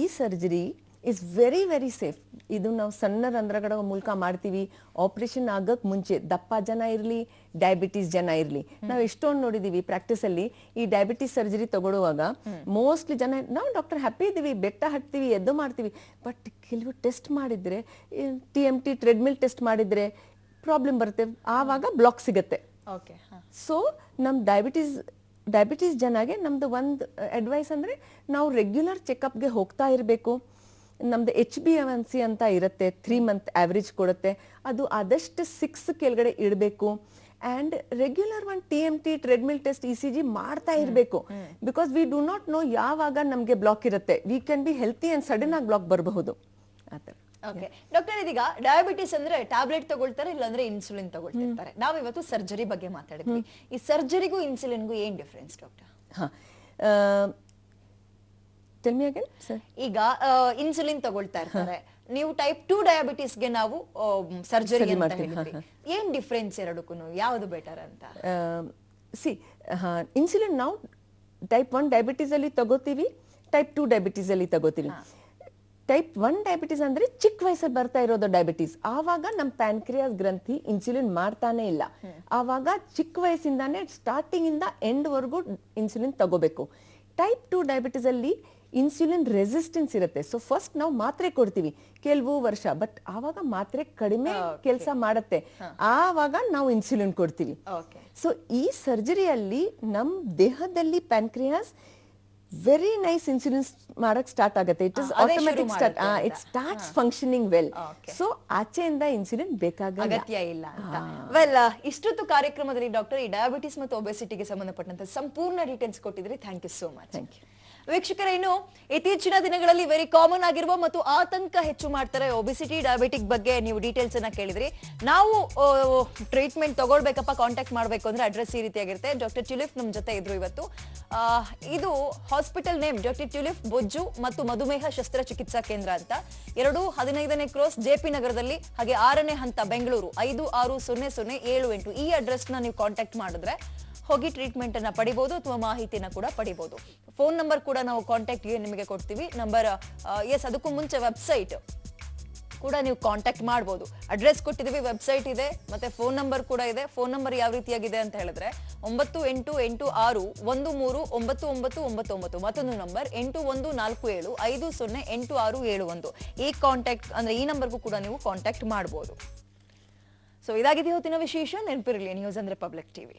ಈ surgery is very very safe. ಇದು ನಾವು ಸಣ್ಣ ರಂಧ್ರಗಳ ಮೂಲಕ ಮಾಡ್ತೀವಿ. ಆಪರೇಷನ್ ಆಗಕ್ಕೆ ಮುಂಚೆ ದಪ್ಪ ಜನ ಇರಲಿ, ಡಯಾಬಿಟೀಸ್ ಜನ ಇರಲಿ, ನಾವು ಎಷ್ಟೊಂದು ನೋಡಿದೀವಿ ಪ್ರಾಕ್ಟೀಸಲ್ಲಿ. ಈ ಡಯಾಬಿಟೀಸ್ ಸರ್ಜರಿ ತಗೊಳ್ಳುವಾಗ ಮೋಸ್ಟ್ಲಿ ಜನ, ನಾವು ಡಾಕ್ಟರ್ ಹ್ಯಾಪಿ ಇದ್ದೀವಿ, ಬೆಟ್ಟ ಹತ್ತೀವಿ, ಎದ್ದು ಮಾಡ್ತೀವಿ, ಬಟ್ ಕೆಲವು ಟೆಸ್ಟ್ ಮಾಡಿದ್ರೆ, TMT ಟ್ರೆಡ್ಮಿಲ್ ಟೆಸ್ಟ್ ಮಾಡಿದ್ರೆ ಪ್ರಾಬ್ಲಮ್ ಬರುತ್ತೆ, ಆವಾಗ ಬ್ಲಾಕ್ ಸಿಗುತ್ತೆ. ಸೊ ನಮ್ಮ ಡಯಾಬಿಟೀಸ್ ಜನಗೆ ನಮ್ದು ಒಂದು ಅಡ್ವೈಸ್ ಅಂದರೆ, ನಾವು ರೆಗ್ಯುಲರ್ ಚೆಕಪ್ಗೆ ಹೋಗ್ತಾ ಇರಬೇಕು. ನಮ್ದು HbA1c ಅಂತ ಇರುತ್ತೆ, 3 ಮಂತ್ ಆವ್ರೇಜ್ ಕೊಡುತ್ತೆ, ಅದು ಆದಷ್ಟು 6 ಕೆಳಗಡೆ ಇಡಬೇಕು. ಆ್ಯಂಡ್ ರೆಗ್ಯುಲರ್ ಒಂದು TMT ಟ್ರೆಡ್ಮಿಲ್ ಟೆಸ್ಟ್, ECG ಮಾಡ್ತಾ ಇರಬೇಕು. Because we do not know ಯಾವಾಗ ನಮಗೆ ಬ್ಲಾಕ್ ಇರುತ್ತೆ. We can be healthy and sudden ಆಗಿ ಬ್ಲಾಕ್ ಬರಬಹುದು. ಆ ಥರ. ಓಕೆ ಡಾಕ್ಟರ್, ಇದೀಗ ಡಯಾಬಿಟಿಸ್ ಅಂದ್ರೆ ಟ್ಯಾಬ್ಲೆಟ್ ತಗೊಳ್ತಾರೆ, ಇಲ್ಲಾಂದ್ರೆ ಇನ್ಸುಲಿನ್ ತಗೊಳ್ತಿರ್ತಾರೆ. ನಾವಿವತ್ತು ಸರ್ಜರಿ ಬಗ್ಗೆ ಮಾತಾಡಿದ್ವಿ. ಈ ಸರ್ಜರಿಗೂ ಇನ್ಸುಲಿನ್ಗೂ ಏನ್ difference doctor? Tell me again sir. ಈಗ ಇನ್ಸುಲಿನ್ ತಗೊಳ್ತಾ ಇರ್ತಾರೆ, ನೀವು ಟೈಪ್ 2 ಡಯಾಬಿಟಿಸ್ಗೆ ನಾವು ಸರ್ಜರಿ ಅಂತ ಹೇಳಿದ್ವಿ. ಏನ್ ಡಿಫ್ರೆನ್ಸ್ ಎರಡಕ್ಕೂ, ಯಾವುದು ಬೆಟರ್ ಅಂತ? ಇನ್ಸುಲಿನ್ ನಾವು ಟೈಪ್ 1 ಡಯಾಬಿಟೀಸ್ ಅಲ್ಲಿ ತಗೋತೀವಿ, ಟೈಪ್ 2 ಡಯಾಬಿಟೀಸ್ ಅಲ್ಲಿ ತಗೋತೀವಿ. ಟೈಪ್ 1 ಡಯಾಬಿಟೀಸ್ ಅಂದ್ರೆ ಚಿಕ್ಕ ವಯಸ್ಸಲ್ಲಿ ಬರ್ತಾ ಇರೋದು ಡಯಾಬಿಟೀಸ್. ಆವಾಗ ನಮ್ಮ ಪ್ಯಾನ್ಕ್ರಿಯಾಸ್ ಗ್ರಂಥಿ ಇನ್ಸುಲಿನ್ ಮಾಡ್ತಾನೆ ಇಲ್ಲ. ಆವಾಗ ಚಿಕ್ಕ ವಯಸ್ಸಿಂದಾನೆ ಸ್ಟಾರ್ಟಿಂಗ್ ಇಂದ ಎಂಡ್ ವರೆಗೂ ಇನ್ಸುಲಿನ್ ತಗೋಬೇಕು. ಟೈಪ್ 2 ಡಯಾಬಿಟೀಸ್ ಅಲ್ಲಿ ಇನ್ಸುಲಿನ್ ರೆಸಿಸ್ಟೆನ್ಸ್ ಇರುತ್ತೆ. ಸೊ ಫಸ್ಟ್ ನಾವು ಮಾತ್ರೆ ಕೊಡ್ತೀವಿ ಕೆಲವು ವರ್ಷ, ಬಟ್ ಆವಾಗ ಮಾತ್ರೆ ಕಡಿಮೆ ಕೆಲಸ ಮಾಡುತ್ತೆ, ಆವಾಗ ನಾವು ಇನ್ಸುಲಿನ್ ಕೊಡ್ತೀವಿ. ಸೊ ಈ ಸರ್ಜರಿಯಲ್ಲಿ ನಮ್ಮ ದೇಹದಲ್ಲಿ ಪ್ಯಾನ್ಕ್ರಿಯಾಸ್ ವೆರಿ ನೈಸ್ ಇನ್ಸುಲಿನ್ ಮಾಡಕ್ ಸ್ಟಾರ್ಟ್ ಆಗುತ್ತೆ. It is automatic start, it starts functioning well. So ಆಚೆಯಿಂದ ಇನ್ಸುಲಿನ್ ಬೇಕಾಗಲ್ಲ, ಅಗತ್ಯ ಇಲ್ಲ ಅಂತ. ವೆಲ್, ಇಷ್ಟೊತ್ತು ಕಾರ್ಯಕ್ರಮದಲ್ಲಿ ಡಾಕ್ಟರ್ ಈ ಡಯಾಬಿಟಿಸ್ ಮತ್ತು ಒಬೆಸಿಟಿಗೆ ಸಂಬಂಧಪಟ್ಟಂತ ಸಂಪೂರ್ಣ ಡೀಟೇಲ್ಸ್ ಕೊಟ್ಟಿದ್ರಿ. Thank you so much. Thank you. ವೀಕ್ಷಕರೇ, ಇನ್ನು ಇತ್ತೀಚಿನ ದಿನಗಳಲ್ಲಿ ವೆರಿ ಕಾಮನ್ ಆಗಿರುವ ಮತ್ತು ಆತಂಕ ಹೆಚ್ಚು ಮಾಡ್ತಾರೆ ಒಬೆಸಿಟಿ, ಡಯಾಬಿಟಿಕ್ ಬಗ್ಗೆ ನೀವು ಡೀಟೇಲ್ಸ್ ಅನ್ನ ಕೇಳಿದ್ರಿ. ನಾವು ಟ್ರೀಟ್ಮೆಂಟ್ ತಗೊಳ್ಬೇಕಪ್ಪ, ಕಾಂಟ್ಯಾಕ್ಟ್ ಮಾಡಬೇಕು ಅಂದ್ರೆ ಅಡ್ರೆಸ್ ಈ ರೀತಿಯಾಗಿರುತ್ತೆ. ಡಾಕ್ಟರ್ ಟ್ಯುಲಿಪ್ ನಮ್ಮ ಜೊತೆ ಇದ್ರು ಇವತ್ತು. ಇದು ಹಾಸ್ಪಿಟಲ್ ನೇಮ್ ಡಾಕ್ಟರ್ ಟ್ಯುಲಿಪ್ ಬೊಜ್ಜು ಮತ್ತು ಮಧುಮೇಹ ಶಸ್ತ್ರಚಿಕಿತ್ಸಾ ಕೇಂದ್ರ ಅಂತ, 15ನೇ ಕ್ರಾಸ್ JP ನಗರದಲ್ಲಿ, ಹಾಗೆ 6ನೇ ಹಂತ ಬೆಂಗಳೂರು 560078. ಈ ಅಡ್ರೆಸ್ ನ ನೀವು ಕಾಂಟ್ಯಾಕ್ಟ್ ಮಾಡಿದ್ರೆ ಹೋಗಿ ಟ್ರೀಟ್ಮೆಂಟ್ ಅನ್ನ ಪಡಿಬಹುದು ಅಥವಾ ಮಾಹಿತಿನ ಕೂಡ ಪಡಿಬಹುದು. ಫೋನ್ ನಂಬರ್ ಕೂಡ ನಾವು ಕಾಂಟ್ಯಾಕ್ಟ್ ಗೆ ನಿಮಗೆ ಕೊಡ್ತೀವಿ. ನಂಬರ್ ಅದಕ್ಕೂ ಮುಂಚೆ ವೆಬ್ಸೈಟ್ ಕೂಡ ನೀವು ಕಾಂಟ್ಯಾಕ್ಟ್ ಮಾಡಬಹುದು. ಅಡ್ರೆಸ್ ಕೊಟ್ಟಿದ್ದೀವಿ, ವೆಬ್ಸೈಟ್ ಇದೆ, ಮತ್ತೆ ಫೋನ್ ನಂಬರ್ ಕೂಡ ಇದೆ. ಫೋನ್ ನಂಬರ್ ಯಾವ ರೀತಿಯಾಗಿದೆ ಅಂತ ಹೇಳಿದ್ರೆ 9886139999. ಮತ್ತೊಂದು ನಂಬರ್ 8147508671. ಈ ಕಾಂಟ್ಯಾಕ್ಟ್ ಅಂದ್ರೆ ಈ ನಂಬರ್ಗೂ ಕೂಡ ನೀವು ಕಾಂಟ್ಯಾಕ್ಟ್ ಮಾಡಬಹುದು. ಸೊ ಇದಾಗಿದೆ ಇವತ್ತಿನ ವಿಶೇಷ. ನೆನಪಿರಲಿ, ನ್ಯೂಸ್ ಅಂದ್ರೆ ಪಬ್ಲಿಕ್ ಟಿವಿ.